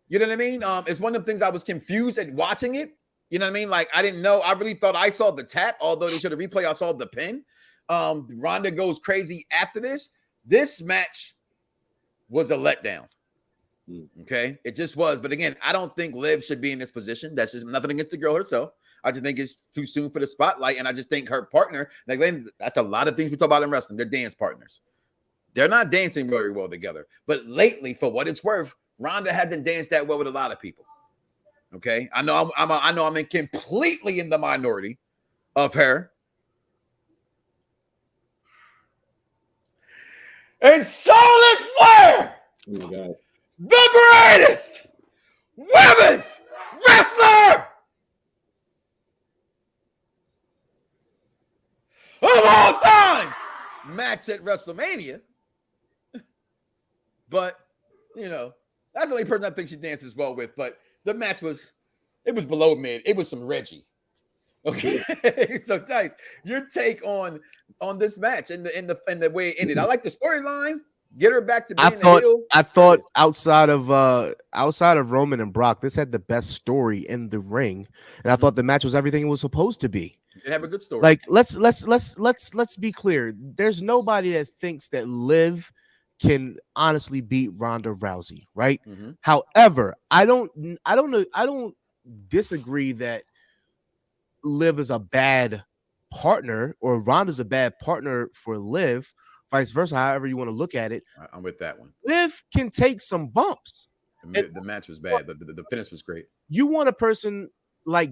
You know what I mean? It's one of the things I was confused at watching it. You know what I mean? Like I didn't know. I really thought I saw the tap, although they should have replay. I saw the pin. Ronda goes crazy after this. This match was a letdown. Okay, it just was. But again, I don't think Liv should be in this position. That's just nothing against the girl herself. I just think it's too soon for the spotlight. And I just think her partner, like, that's a lot of things we talk about in wrestling. They're dance partners. They're not dancing very well together. But lately, for what it's worth, Ronda hasn't danced that well with a lot of people. Okay. I know I'm completely in the minority of her. And Charlotte Flair Oh my God. The greatest women's wrestler of all times. Match at WrestleMania. But, you know, that's the only person I think she dances well with. But the match was below mid. It was some Reggie. Okay. So Tice, your take on this match and the way it ended. I like the storyline. Get her back to being a heel. I thought outside of Roman and Brock, this had the best story in the ring, and I thought the match was everything it was supposed to be. It have a good story. Like let's be clear. There's nobody that thinks that Liv can honestly beat Ronda Rousey, right? However, I don't disagree that Liv is a bad partner or Ronda's a bad partner for Liv. Vice versa, however you want to look at it. I'm with that one. Liv can take some bumps. The match was bad. The finish was great. You want a person like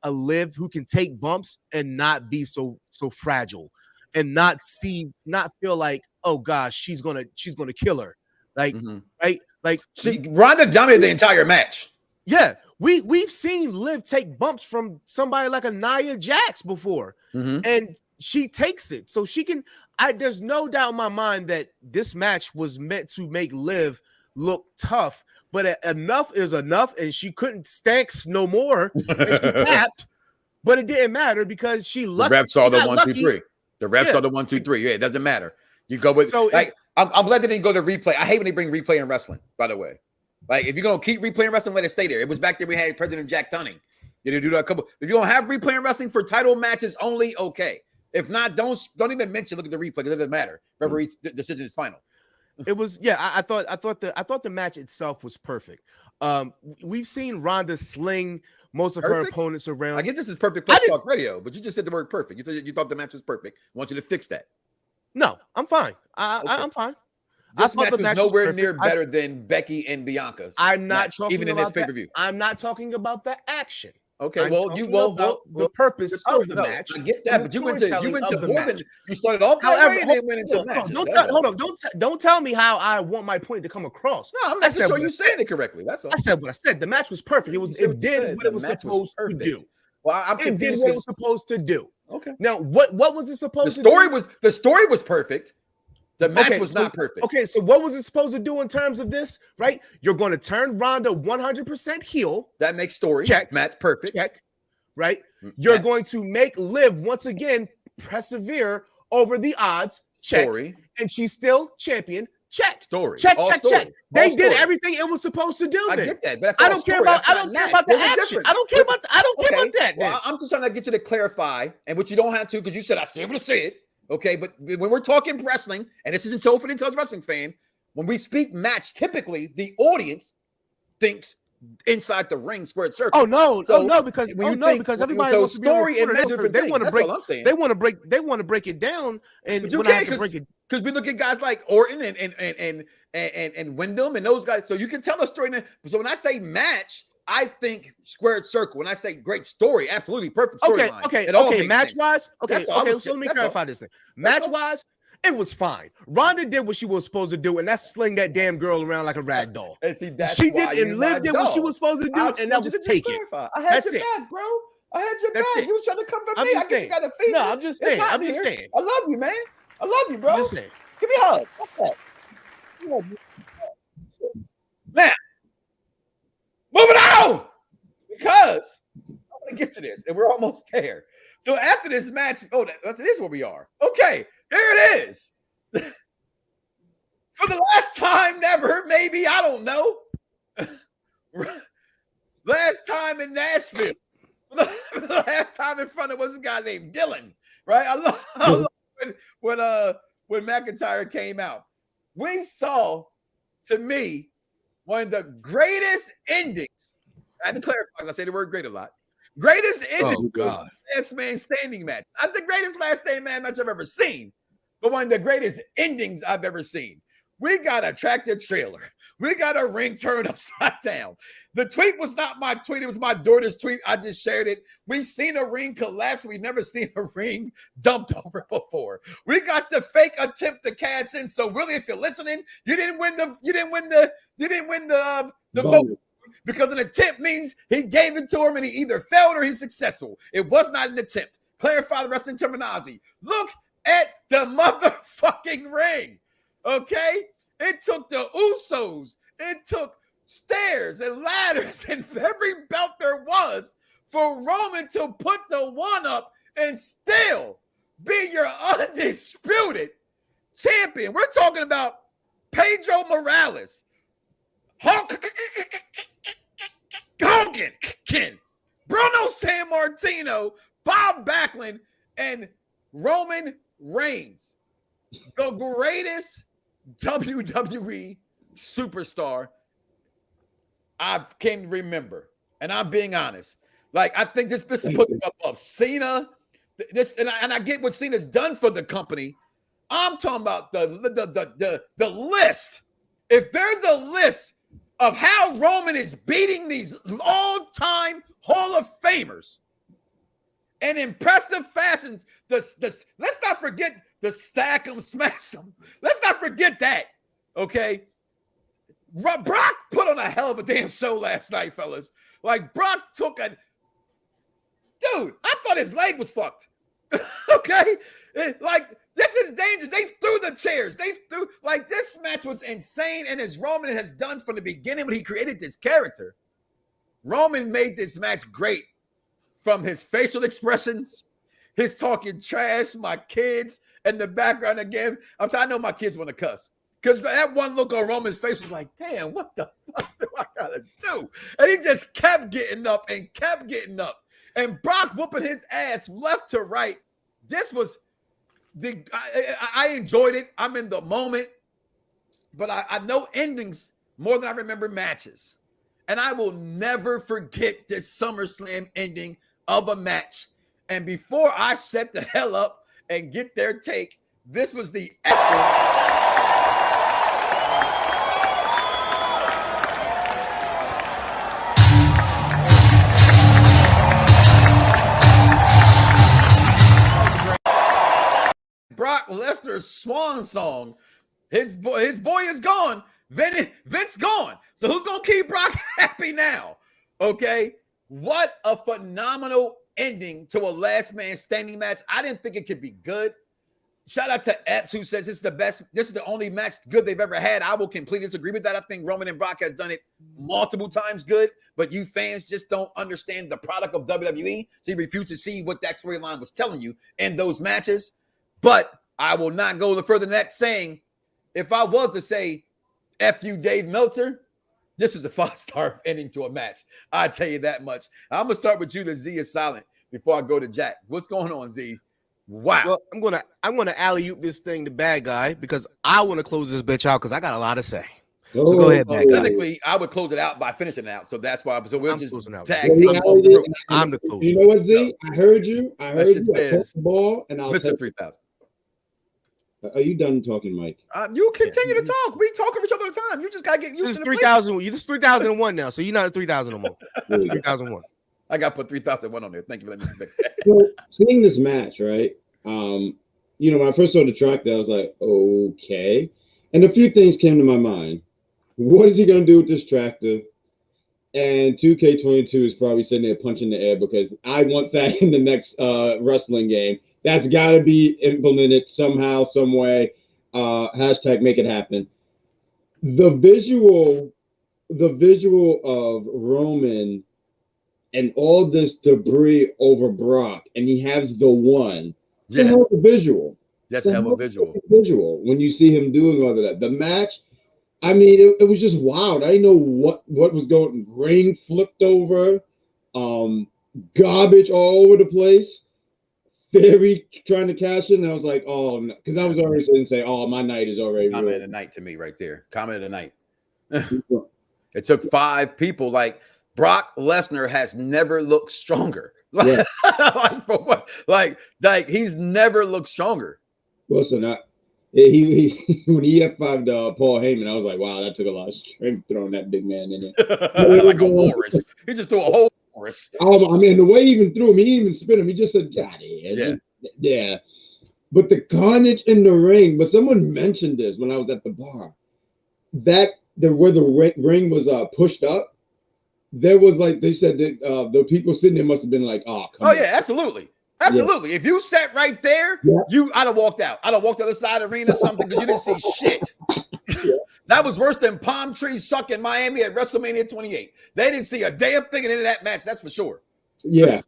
a Liv who can take bumps and not be so fragile, and not feel like, oh gosh, she's gonna kill her. Like right, like Ronda dominated the entire match. Yeah, we've seen Liv take bumps from somebody like a Nia Jax before, and she takes it. So she can. There's no doubt in my mind that this match was meant to make Liv look tough, but enough is enough, and she couldn't stanks no more. And she tapped, but it didn't matter because she lucky. The refs saw the 1, 2, 3. The refs saw the 1, 2, 3. Yeah, it doesn't matter. You go with I'm glad they didn't go to replay. I hate when they bring replay in wrestling, by the way. Like, if you're gonna keep replaying wrestling, let it stay there. It was back there. We had President Jack Tunney. You know, do that a couple. If you're gonna have replay in wrestling for title matches only, okay. If not, don't even mention look at the replay because it doesn't matter. Referee's decision is final. It was I thought the match itself was perfect. We've seen Ronda sling most of her opponents around. I get this is perfect Plex Talk Radio, but you just said the word perfect. You thought the match was perfect. I want you to fix that. No, I'm fine. I'm fine. This match was nowhere near better than Becky and Bianca's. I'm not talking even in this pay-per-view. I'm not talking about the action. Okay, the purpose of the match. I get that, but you went to more than you started off that way and then went into the match. Hold on, don't tell me how I want my point to come across. No, I'm not sure you saying it correctly. That's all. I said what I said. The match was perfect. It did what it was supposed to do. Well, it did what it was supposed to do. Okay. Now, what was it supposed to do? The story was perfect. The match was not perfect. Okay, so what was it supposed to do in terms of this, right? You're going to turn Ronda 100% heel. That makes story. Check. Match perfect. Check. Right? You're going to make Liv, once again, persevere over the odds. Check. Story. And she's still champion. Check. Story. Check. They did everything it was supposed to do. I get that, but I don't care about the action. I don't care about that. Well, I'm just trying to get you to clarify, and what you don't have to, because you said I see able to say it. Okay, but when we're talking wrestling, and this isn't so for the intelligent wrestling fan, when we speak match, typically the audience thinks inside the ring, squared circle. Because everybody wants to be story and they want to break. They want to break it down, and you can't because we look at guys like Orton and Wyndham and those guys. So you can tell a story. So when I say match, I think squared circle. When I say great story, absolutely perfect storyline. Okay. Match wise, so let me clarify this thing. Match wise, it was fine. Ronda did what she was supposed to do, and that's sling that damn girl around like a rag doll. And see, she did, and Liv did what she was supposed to do, and that was take it. I had your back, bro. I had your back. You was trying to come for me. I guess you got a fever. No, I'm just saying. I love you, man. I love you, bro. I'm just saying. Give me a hug. What's that? Man. Moving on, because I want to get to this, and we're almost there. So after this match, this is where we are. Okay, here it is. For the last time ever, maybe, I don't know. Last time in Nashville. For the last time in front of what's a guy named Dylan, right? I love when McIntyre came out. We saw, to me, one of the greatest endings. I had to clarify because I say the word great a lot. Greatest ending. Last man standing match. Not the greatest last man match I've ever seen, but one of the greatest endings I've ever seen. We got a tractor trailer. We got a ring turned upside down. The tweet was not my tweet. It was my daughter's tweet. I just shared it. We've seen a ring collapse. We've never seen a ring dumped over before. We got the fake attempt to cash in. So really, if you're listening, you didn't win the vote, because an attempt means he gave it to him and he either failed or he's successful. It was not an attempt. Clarify the wrestling terminology. Look at the motherfucking ring. Okay? It took the Usos. It took stairs and ladders and every belt there was for Roman to put the one up and still be your undisputed champion. We're talking about Pedro Morales, Hogan, Bruno Sammartino, Bob Backlund, and Roman Reigns, the greatest WWE superstar I can remember. And I'm being honest. Like, I think this is putting up of Cena. And I get what Cena's done for the company. I'm talking about the list. If there's a list of how Roman is beating these all-time Hall of Famers in impressive fashions, let's not forget the stack 'em, smash 'em. Let's not forget that, okay? Brock put on a hell of a damn show last night, fellas. Like, Brock took a... Dude, I thought his leg was fucked. Okay? Like, this is dangerous. They threw the chairs. Like, this match was insane, and as Roman has done from the beginning when he created this character, Roman made this match great from his facial expressions, his talking trash, my kids, and the background again. I know my kids want to cuss. Because that one look on Roman's face was like, damn, what the fuck do I gotta do? And he just kept getting up and kept getting up. And Brock whooping his ass left to right. This was I enjoyed it. I'm in the moment. But I know endings more than I remember matches. And I will never forget this SummerSlam ending of a match. And before I set the hell up and get their take, this was the after. Brock Lesnar's swan song. His boy is gone. Vince gone. So who's gonna keep Brock happy now? Okay. What a phenomenal ending to a last man standing match. I didn't think it could be good. Shout out to Epps, who says this is the best. This is the only match good they've ever had. I will completely disagree with that. I think Roman and Brock has done it multiple times good, but you fans just don't understand the product of WWE. So you refuse to see what that storyline was telling you in those matches. But I will not go further than that, saying if I was to say F you, Dave Meltzer, this is a 5-star ending to a match. I tell you that much. I'm gonna start with you. The Z is silent before I go to Jack. What's going on, Z? Wow. Well, I'm gonna alley-oop this thing to bad guy because I want to close this bitch out because I got a lot to say. So go ahead, bad guy. Technically, I would close it out by finishing it out. So that's why. So we'll just tag team. I'm the closer. You know what, Z? I heard you. I heard you. I the ball, and I'll Mr. 3000. Are you done talking, Mike? You continue to talk. We talk over each other all the time. You just gotta get used to 3,000. This is 3,001 now, so you're not at 3,000 no more. 3,001. I got to put 3,001 on there. Thank you for letting me fix that. So, seeing this match, right? You know, when I first saw the track, I was like, okay. And a few things came to my mind. What is he gonna do with this tractor? And 2K22 is probably sitting there punching the air because I want that in the next wrestling game. That's got to be implemented somehow, some way. Hashtag make it happen. The visual of Roman and all this debris over Brock, and he has the one. Yeah. It's a hell of a visual. That's a hell of a visual. When you see him doing all of that. The match, I mean, it was just wild. I didn't know what was going. Rain flipped over, garbage all over the place. Theory trying to cash in, and I was like, oh, no, because I was already saying, oh, my night is already comment of the night to me right there. Comment of the night. It took 5 people. Like, Brock Lesnar has never looked stronger. Yeah. like he's never looked stronger. Listen, He when he F5'd Paul Heyman, I was like, wow, that took a lot of strength throwing that big man in it. Like a walrus. He just threw a whole walrus. I mean, the way he even threw him, he didn't even spin him. He just said, "Got it." Yeah. But the carnage in the ring. But someone mentioned this when I was at the bar. Where the ring was pushed up, there was like they said that the people sitting there must have been like, "Oh, come on." Yeah, absolutely. Absolutely. Yeah. If you sat right there, I'd have walked out. I'd have walked to the other side of the arena or something because you didn't see shit. That was worse than palm trees suck in Miami at WrestleMania 28. They didn't see a damn thing in that match. That's for sure. Yeah.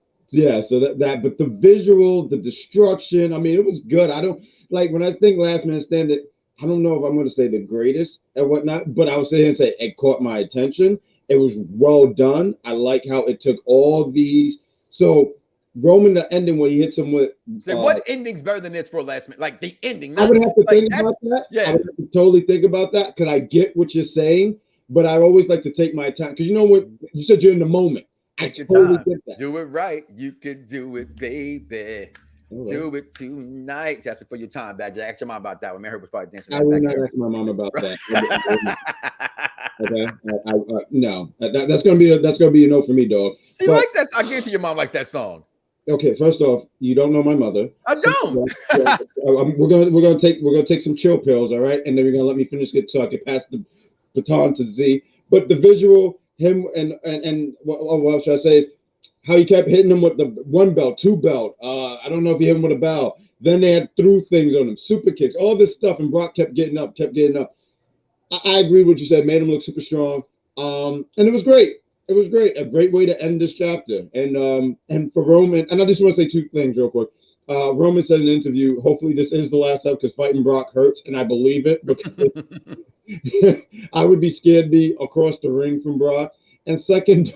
So that, but the visual, the destruction. I mean, it was good. I don't like when I think Last Man Standing. I don't know if I'm going to say the greatest and whatnot, but I would say it caught my attention. It was well done. I like how it took all these. So Roman, the ending when he hits him with. So what ending's better than this for Last Man? Like the ending. I would have to think about that. Yeah. I would have to totally think about that because I get what you're saying, but I always like to take my time because you know what you said, you're in the moment. Take your time. Do it right. You can do it, baby. Right. Do it tonight. Ask me for your time, Bad Jack. Ask your mom about that one. Man, her was probably dancing. I will not ask my mom about that. Okay. No. That's gonna be a no for me, dog. She likes that. I guarantee your mom likes that song. Okay, first off, you don't know my mother. I don't. We're gonna take some chill pills, all right, and then you're gonna let me finish it so I can pass the baton to Z. But the visual, him and what should I say? How he kept hitting him with the 1 belt, 2 belt. I don't know if he hit him with a bell. Then they had threw things on him, super kicks, all this stuff, and Brock kept getting up. I agree with what you said, made him look super strong. And it was great. It was great. A great way to end this chapter. And for Roman, and I just want to say 2 things real quick. Roman said in an interview, hopefully this is the last time because fighting Brock hurts, and I believe it because I would be scared to be across the ring from Brock. And second,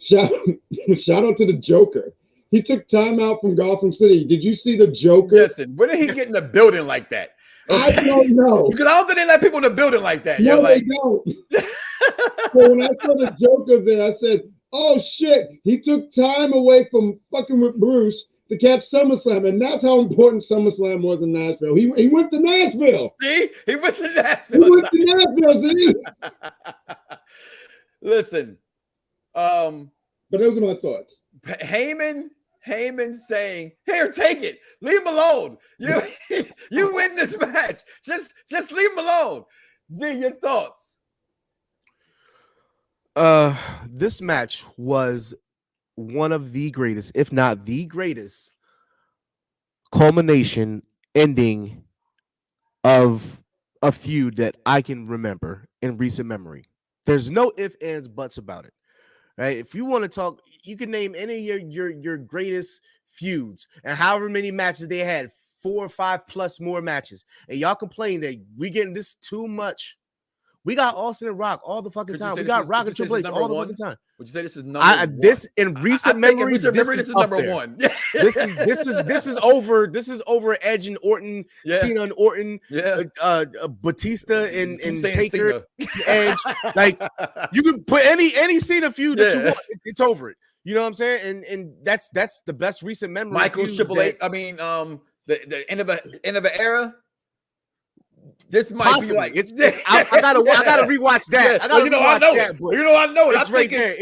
shout out to the Joker. He took time out from Gotham City. Did you see the Joker? Listen, when did he get in the building like that? Okay. I don't know. Because I don't think they let people in the building like that. No, they don't. So when I saw the Joker there, I said, oh, shit. He took time away from fucking with Bruce to catch SummerSlam. And that's how important SummerSlam was in Nashville. He went to Nashville. See? He went to Nashville. See? Listen. But those are my thoughts. Heyman saying, "Here, take it. Leave him alone. You win this match. Just leave him alone." Z, your thoughts? This match was one of the greatest, if not the greatest, culmination ending of a feud that I can remember in recent memory. There's no ifs, ands, buts about it. Right? If you want to talk, you can name any of your greatest feuds and however many matches they had, 4 or 5 plus more matches, and y'all complain that we getting this too much. We got Austin and Rock all the fucking time. We got Rock and Triple H all the fucking time. Would you say this is number one? This in recent memories, this is number one. This is over Edge and Orton, Cena and Orton, Batista and Taker, Edge. Like you could put any Cena feud that you want. It's over it. You know what I'm saying? And that's the best recent memory. Michael's Triple H. I mean, the end of an era. This might Possibly. Be like I gotta rewatch that. I gotta I know that, it. I know it. It's right there.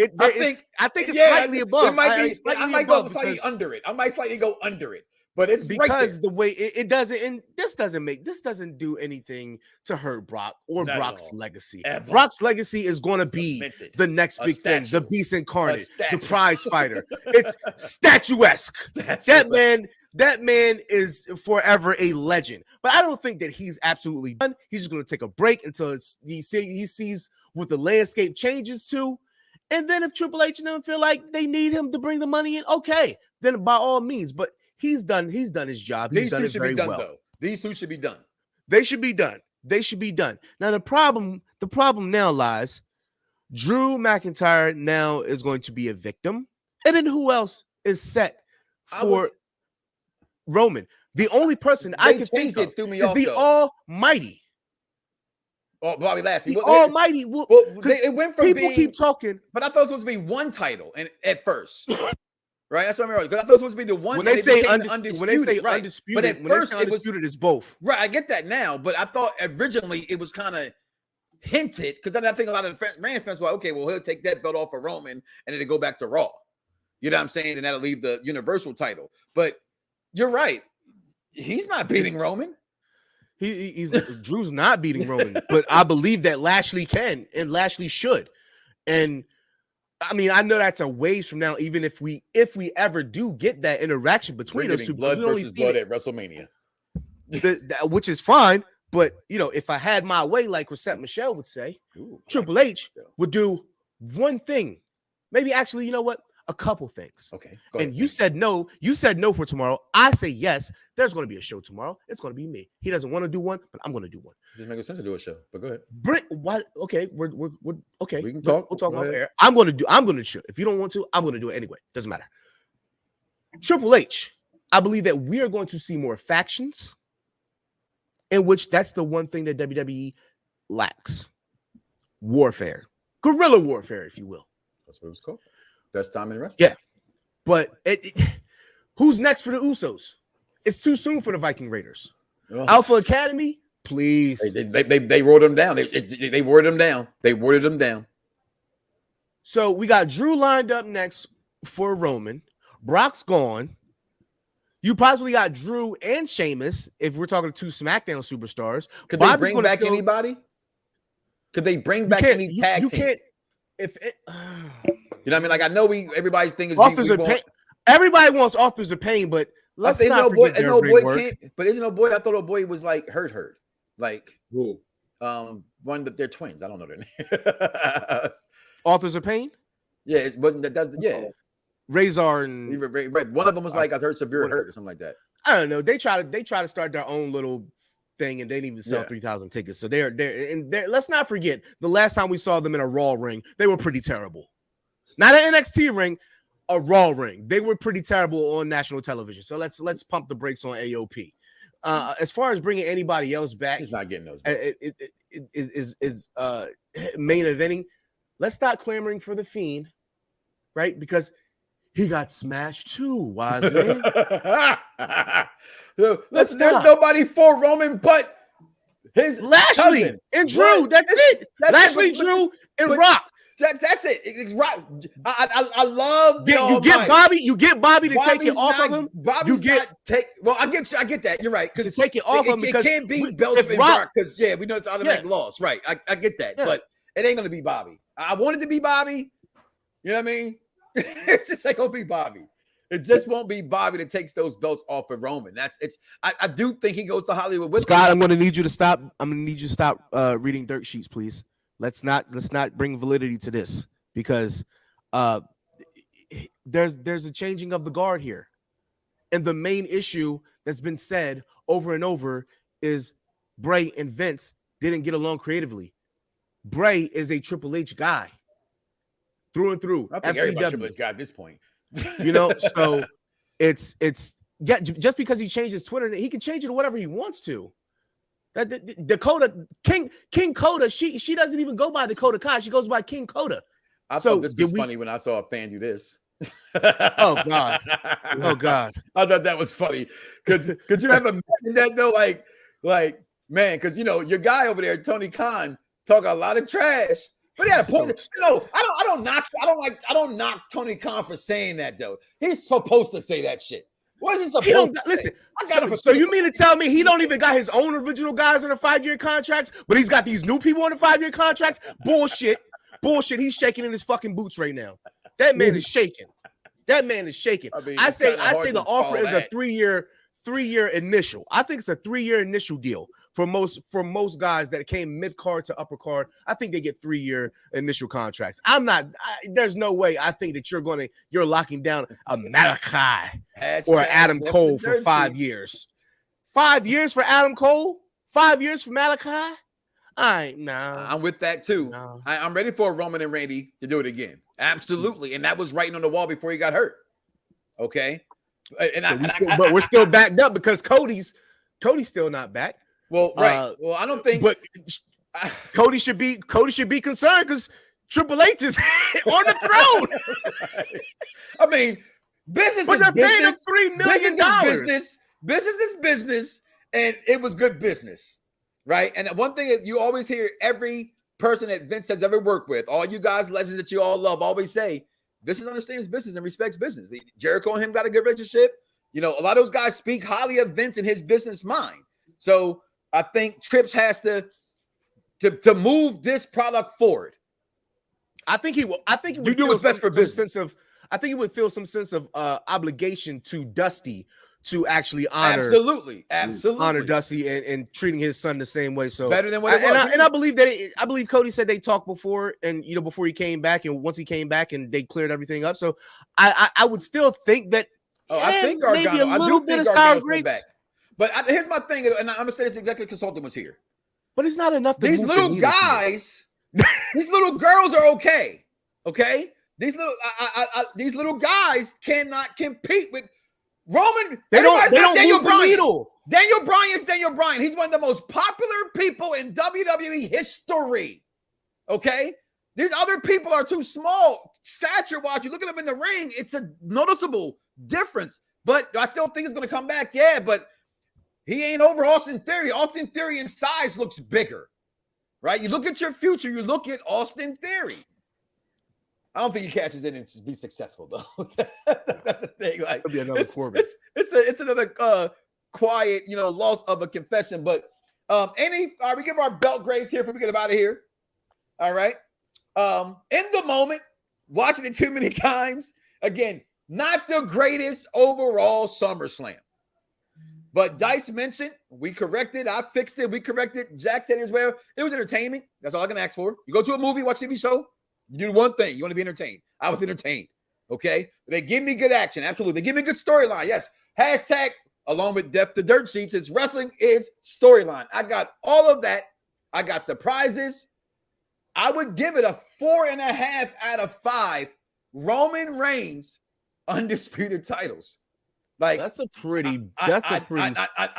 I think it's slightly above. It might be. I might go slightly under it. I might slightly go under it. But it's because right the way it doesn't, and this doesn't do anything to hurt Brock or Brock's legacy. Ever. Brock's legacy is going to be the next big thing, the beast incarnate, the prize fighter. It's statuesque. That man is forever a legend. But I don't think that he's absolutely done. He's just going to take a break until he sees what the landscape changes to. And then if Triple H and them feel like they need him to bring the money in, okay, then by all means. But he's done his job. He's done it very well. Though. These 2 should be done. They should be done. Now the problem now lies, Drew McIntyre now is going to be a victim. And then who else is set for Roman? The only person I can think of is the Almighty. Oh, Bobby Lashley. The Almighty. It went from people keep talking, but I thought it was supposed to be one title and at first. right? That's what I'm because I thought it was supposed to be the one. When they say undisputed, when they say right. undisputed, but at when first they say undisputed, it's both. Right, I get that now, but I thought originally it was kind of hinted because then I think a lot of the Rand fans were like, okay, well he'll take that belt off of Roman and it'll go back to Raw. You know what I'm saying? And that'll leave the Universal title. But you're right, he's not beating Roman. He's Drew's not beating Roman, but I believe that Lashley can and Lashley should. And I mean, I know that's a ways from now, even if we ever do get that interaction between those two. Blood versus blood at WrestleMania. Which is fine. But, you know, if I had my way, like Rosette Michelle would say, Triple H would do one thing. Maybe actually, you know what? A couple things. Okay. And you said no. You said no for tomorrow. I say yes. There's going to be a show tomorrow. It's going to be me. He doesn't want to do one, but I'm going to do one. It doesn't make sense to do a show, but go ahead. What? Okay, we're okay. We can talk. We'll talk off air. I'm going to show. If you don't want to, I'm going to do it anyway. Doesn't matter. Triple H. I believe that we are going to see more factions, in which that's the one thing that WWE lacks: warfare, guerrilla warfare, if you will. That's what it was called. Best time in wrestling. Yeah, but who's next for the Usos? It's too soon for the Viking Raiders. Oh. Alpha Academy, please. They wrote them down. They worded them down. They worded them down. So we got Drew lined up next for Roman. Brock's gone. You possibly got Drew and Sheamus if we're talking two SmackDown superstars. Could they bring back anybody? Could they bring back any tag team? You can't. If it, you know what I mean? Like I know everybody's thing is authors of pain. Everybody wants authors of pain, but let's not forget their ring work. But isn't O'Boy? I thought O'Boy was like hurt. Like who? One of their twins. I don't know their name. Authors of Pain. Yeah, it wasn't that. That's yeah. Razor and one of them was like I heard severe hurt or something like that. I don't know. They try to start their own little thing and they didn't even sell 3,000 tickets. So they're let's not forget the last time we saw them in a Raw ring, they were pretty terrible. Not an NXT ring, a Raw ring. They were pretty terrible on national television. So let's pump the brakes on AOP. As far as bringing anybody else back, he's not getting those. Is main eventing. Let's stop clamoring for the Fiend, right? Because he got smashed too, wise man. There's nobody for Roman but his Lashley cousin. And Drew. That's it. Lashley, Drew, and Rock. That's it. It's right. I love you get Bobby. You get Bobby to take it off of him. Bobby's well, I get that. You're right. Because to take it off him because it can't be belts and Rock because we know it's automatic loss. Right. I get that. Yeah. But it ain't gonna be Bobby. I want it to be Bobby. You know what I mean? It's just ain't gonna be Bobby. It just won't be Bobby that takes those belts off of Roman. I do think he goes to Hollywood with Scott. I'm gonna need you to stop. I'm gonna need you to stop reading dirt sheets, please. Let's not bring validity to this because there's a changing of the guard here. And the main issue that's been said over and over is Bray and Vince didn't get along creatively. Bray is a Triple H guy through and through. I think everybody Triple H guy at this point. You know, so it's just because he changed his Twitter, he can change it to whatever he wants to. That Dakota King KOTA, she doesn't even go by Dakota Kai. She goes by King KOTA. I thought this was funny when I saw a fan do this. Oh God! Oh God! I thought that was funny. Could you ever imagine that though? Like man, because you know your guy over there, Tony Khan, talk a lot of trash, but he had a point. I don't knock Tony Khan for saying that though. He's supposed to say that shit. What is he supposed to listen? So you mean to tell me he don't even got his own original guys on the 5-year contracts, but he's got these new people on the 5-year contracts? Bullshit. He's shaking in his fucking boots right now. That man is shaking. I mean, I say the offer is a 3-year initial. I think it's a 3-year initial deal for most guys that came mid card to upper card. I think they get 3-year initial contracts. There's no way I think that you're locking down a Malachi or Adam Cole for 5 years. 5 years for Adam Cole? 5 years for Malachi? I'm with that too. No. I'm ready for Roman and Randy to do it again. Absolutely. And that was writing on the wall before he got hurt. Okay. But we're still backed up because Cody's still not back. Well, right. Well, I don't think, but Cody should be concerned because Triple H is on the throne. I mean, Business But is they're paying him business. $3 million. Business is business, and it was good business, right? And one thing that you always hear every person that Vince has ever worked with, all you guys, legends that you all love, always say, Vince understands business and respects business. Jericho and him got a good relationship. You know, a lot of those guys speak highly of Vince and his business mind. So I think Trips has to move this product forward. I think he will. I think he would do what's best for business. I think he would feel some sense of obligation to Dusty to actually honor honor Dusty and treating his son the same way. So better than what it was. And I believe I believe Cody said they talked before, and you know, before he came back, and once he came back and they cleared everything up. So I would still think that. I think Gargano, maybe a little bit of style back. But here's my thing, and I'm gonna say this: executive consultant was here. But it's not enough. These little guys, these little girls are okay. Okay, these little guys cannot compete with Roman. They don't Daniel move the Bryan. needle. Daniel Bryan is Daniel Bryan. He's one of the most popular people in WWE history. Okay, these other people are too small stature-wise. You look at them in the ring; it's a noticeable difference. But I still think it's going to come back. Yeah, but he ain't over Austin Theory. Austin Theory in size looks bigger, right? You look at your future. You look at Austin Theory. I don't think he cashes in and be successful though. That's the thing. Like, it'll be another Corbin. It's another quiet, you know, loss of a confession. But we give our belt grades here before we get out of here. All right. In the moment, watching it too many times. Again, not the greatest overall SummerSlam. But Dice mentioned, we corrected, I fixed it, we corrected. Jack said it as well. It was entertainment. That's all I can ask for. You go to a movie, watch a TV show, you do one thing. You want to be entertained. I was entertained. Okay? They give me good action. Absolutely. They give me good storyline. Yes. Hashtag, along with Death to Dirt Sheets, it's wrestling is storyline. I got all of that. I got surprises. I would give it a 4.5 out of 5. Roman Reigns undisputed titles. Like I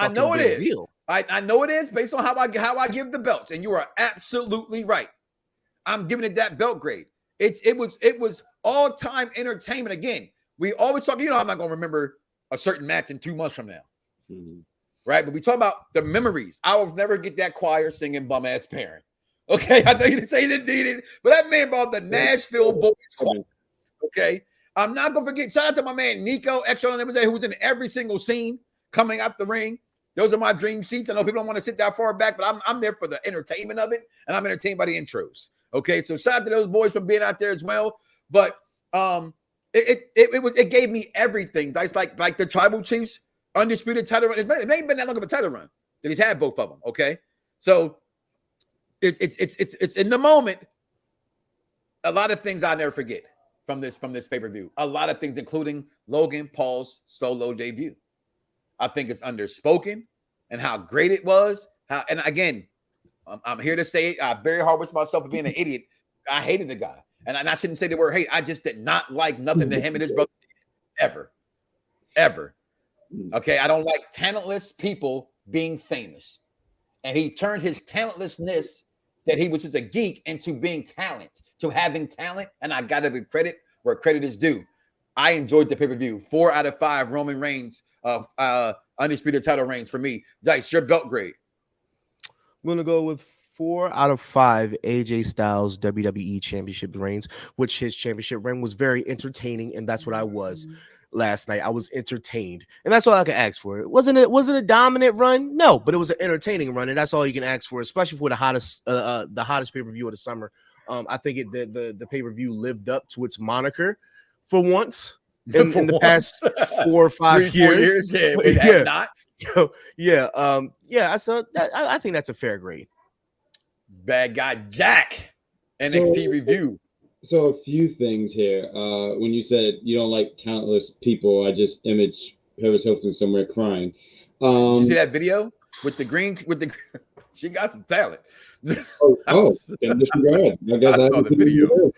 know it is. Deal. I know it is based on how I give the belts, and you are absolutely right. I'm giving it that belt grade. It was all-time entertainment. Again, we always talk. You know, I'm not gonna remember a certain match in 2 months from now, right? But we talk about the memories. I will never get that choir singing "Bum Ass Parent." Okay, I know you didn't say you didn't need it, but that man brought the Nashville Boys choir. Okay. I'm not gonna forget. Shout out to my man Nico Extra, who was in every single scene coming out the ring. Those are my dream seats. I know people don't want to sit that far back, but I'm there for the entertainment of it, and I'm entertained by the intros. Okay, so shout out to those boys for being out there as well. But it gave me everything. That's like the Tribal Chiefs undisputed title run. It ain't been that long of a title run that he's had both of them. Okay, so it's in the moment. A lot of things I'll never forget from this pay-per-view. A lot of things, including Logan Paul's solo debut. I think it's underspoken and how great it was. And again, I'm here to say it. I very hard with myself for being an idiot. I hated the guy. And I shouldn't say the word hate. I just did not like nothing that him and his brother did. Ever. Okay, I don't like talentless people being famous. And he turned his talentlessness that he was just a geek into being talent. To having talent, and I got to give credit where credit is due. I enjoyed the pay-per-view. 4 out of 5 Roman Reigns of undisputed title reigns for me. Dice, your belt grade. I'm gonna go with 4 out of 5 AJ Styles WWE Championship reigns, which his championship reign was very entertaining, and that's what I was last night. I was entertained, and that's all I can ask for. Was it a dominant run? No, but it was an entertaining run, and that's all you can ask for, especially for the hottest pay-per-view of the summer. I think the pay-per-view lived up to its moniker for once in the past 4 or 5 years. Not. So I saw that. I think that's a fair grade. Bad guy Jack, NXT review. So a few things here. When you said you don't like talentless people, I just image Paris Hilton somewhere crying. Did you see that video with the green? She got some talent. Disregard. I guess I saw the video.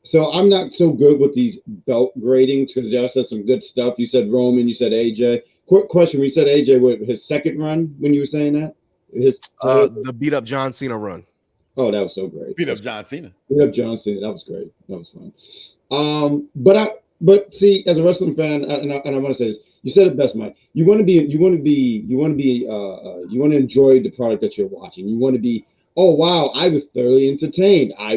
So I'm not so good with these belt gradings because y'all said some good stuff. You said Roman, you said AJ. Quick question: when you said AJ, what his second run? When you were saying that, the beat up John Cena run. Oh, that was so great. Beat up John Cena. That was great. That was fun. But But see, as a wrestling fan, and I want to say this, you said it best, Mike. You want to enjoy the product that you're watching. You want to be, oh wow, I was thoroughly entertained. I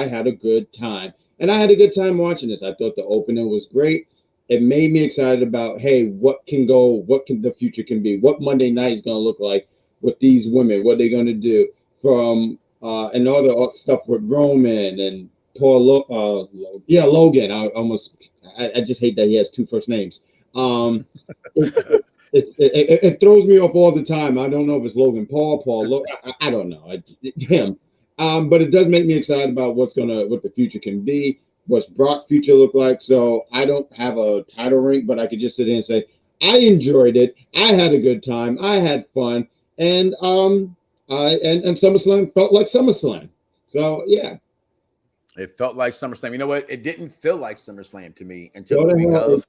had a good time, and I had a good time watching this. I thought the opener was great. It made me excited about, hey, what the future can be, what Monday night is going to look like with these women, what they're going to do from and all the stuff with Roman and Logan. I just hate that he has two first names. It throws me off all the time. I don't know if it's Logan Paul, I don't know. Him. But it does make me excited about what the future can be, what's Brock's future look like. So I don't have a title rank, but I could just sit here and say, I enjoyed it. I had a good time. I had fun. And SummerSlam felt like SummerSlam. So yeah. It felt like SummerSlam. You know what? It didn't feel like SummerSlam to me until the week of.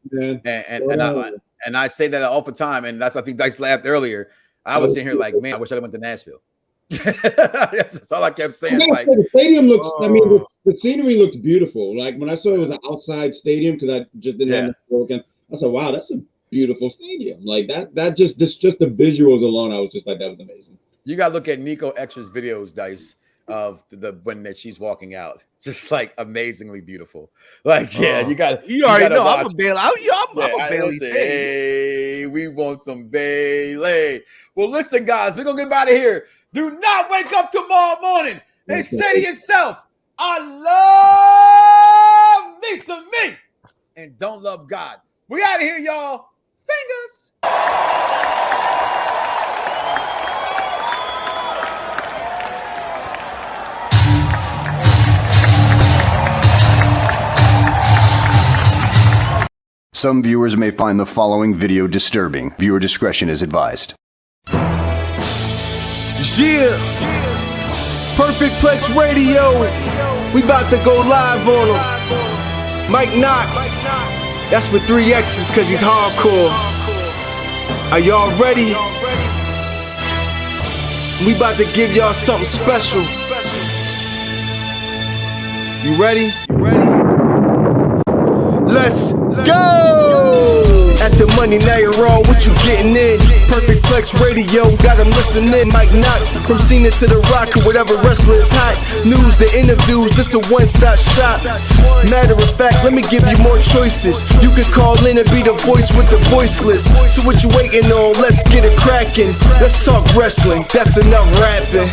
And I say that all the time. And I think Dice laughed earlier. I was sitting here like, man, I wish I went to Nashville. That's all I kept saying. Like, the stadium looks. I mean, the scenery looked beautiful. Like when I saw it was an outside stadium, because I just didn't have broken. I said, "Wow, that's a beautiful stadium." Like that just the visuals alone, I was just like, that was amazing. You gotta look at Nico Extra's videos, Dice, of when that she's walking out. Just like amazingly beautiful. Like, yeah, you already know I'm a Bayley. I'm a Bayley. Hey, we want some Bayley. Well, listen, guys, we're gonna get out of here. Do not wake up tomorrow morning and say to yourself, I love me some me, and don't love God. We out of here, y'all. Fingers. Some viewers may find the following video disturbing. Viewer discretion is advised. Yeah, Perfect Plex Radio. We about to go live on him. Mike Knoxxx. That's with 3 X's because he's hardcore. Are y'all ready? We about to give y'all something special. You ready? Let's go! At the money, now you're wrong, what you getting in? Perfect Plex Radio, got them listening. Mike Knoxxx, from Cena to The Rock, or whatever wrestler is hot. News and interviews, just a one-stop shop. Matter of fact, let me give you more choices. You can call in and be the voice with the voiceless. So what you waiting on? Let's get it cracking. Let's talk wrestling, that's enough rapping.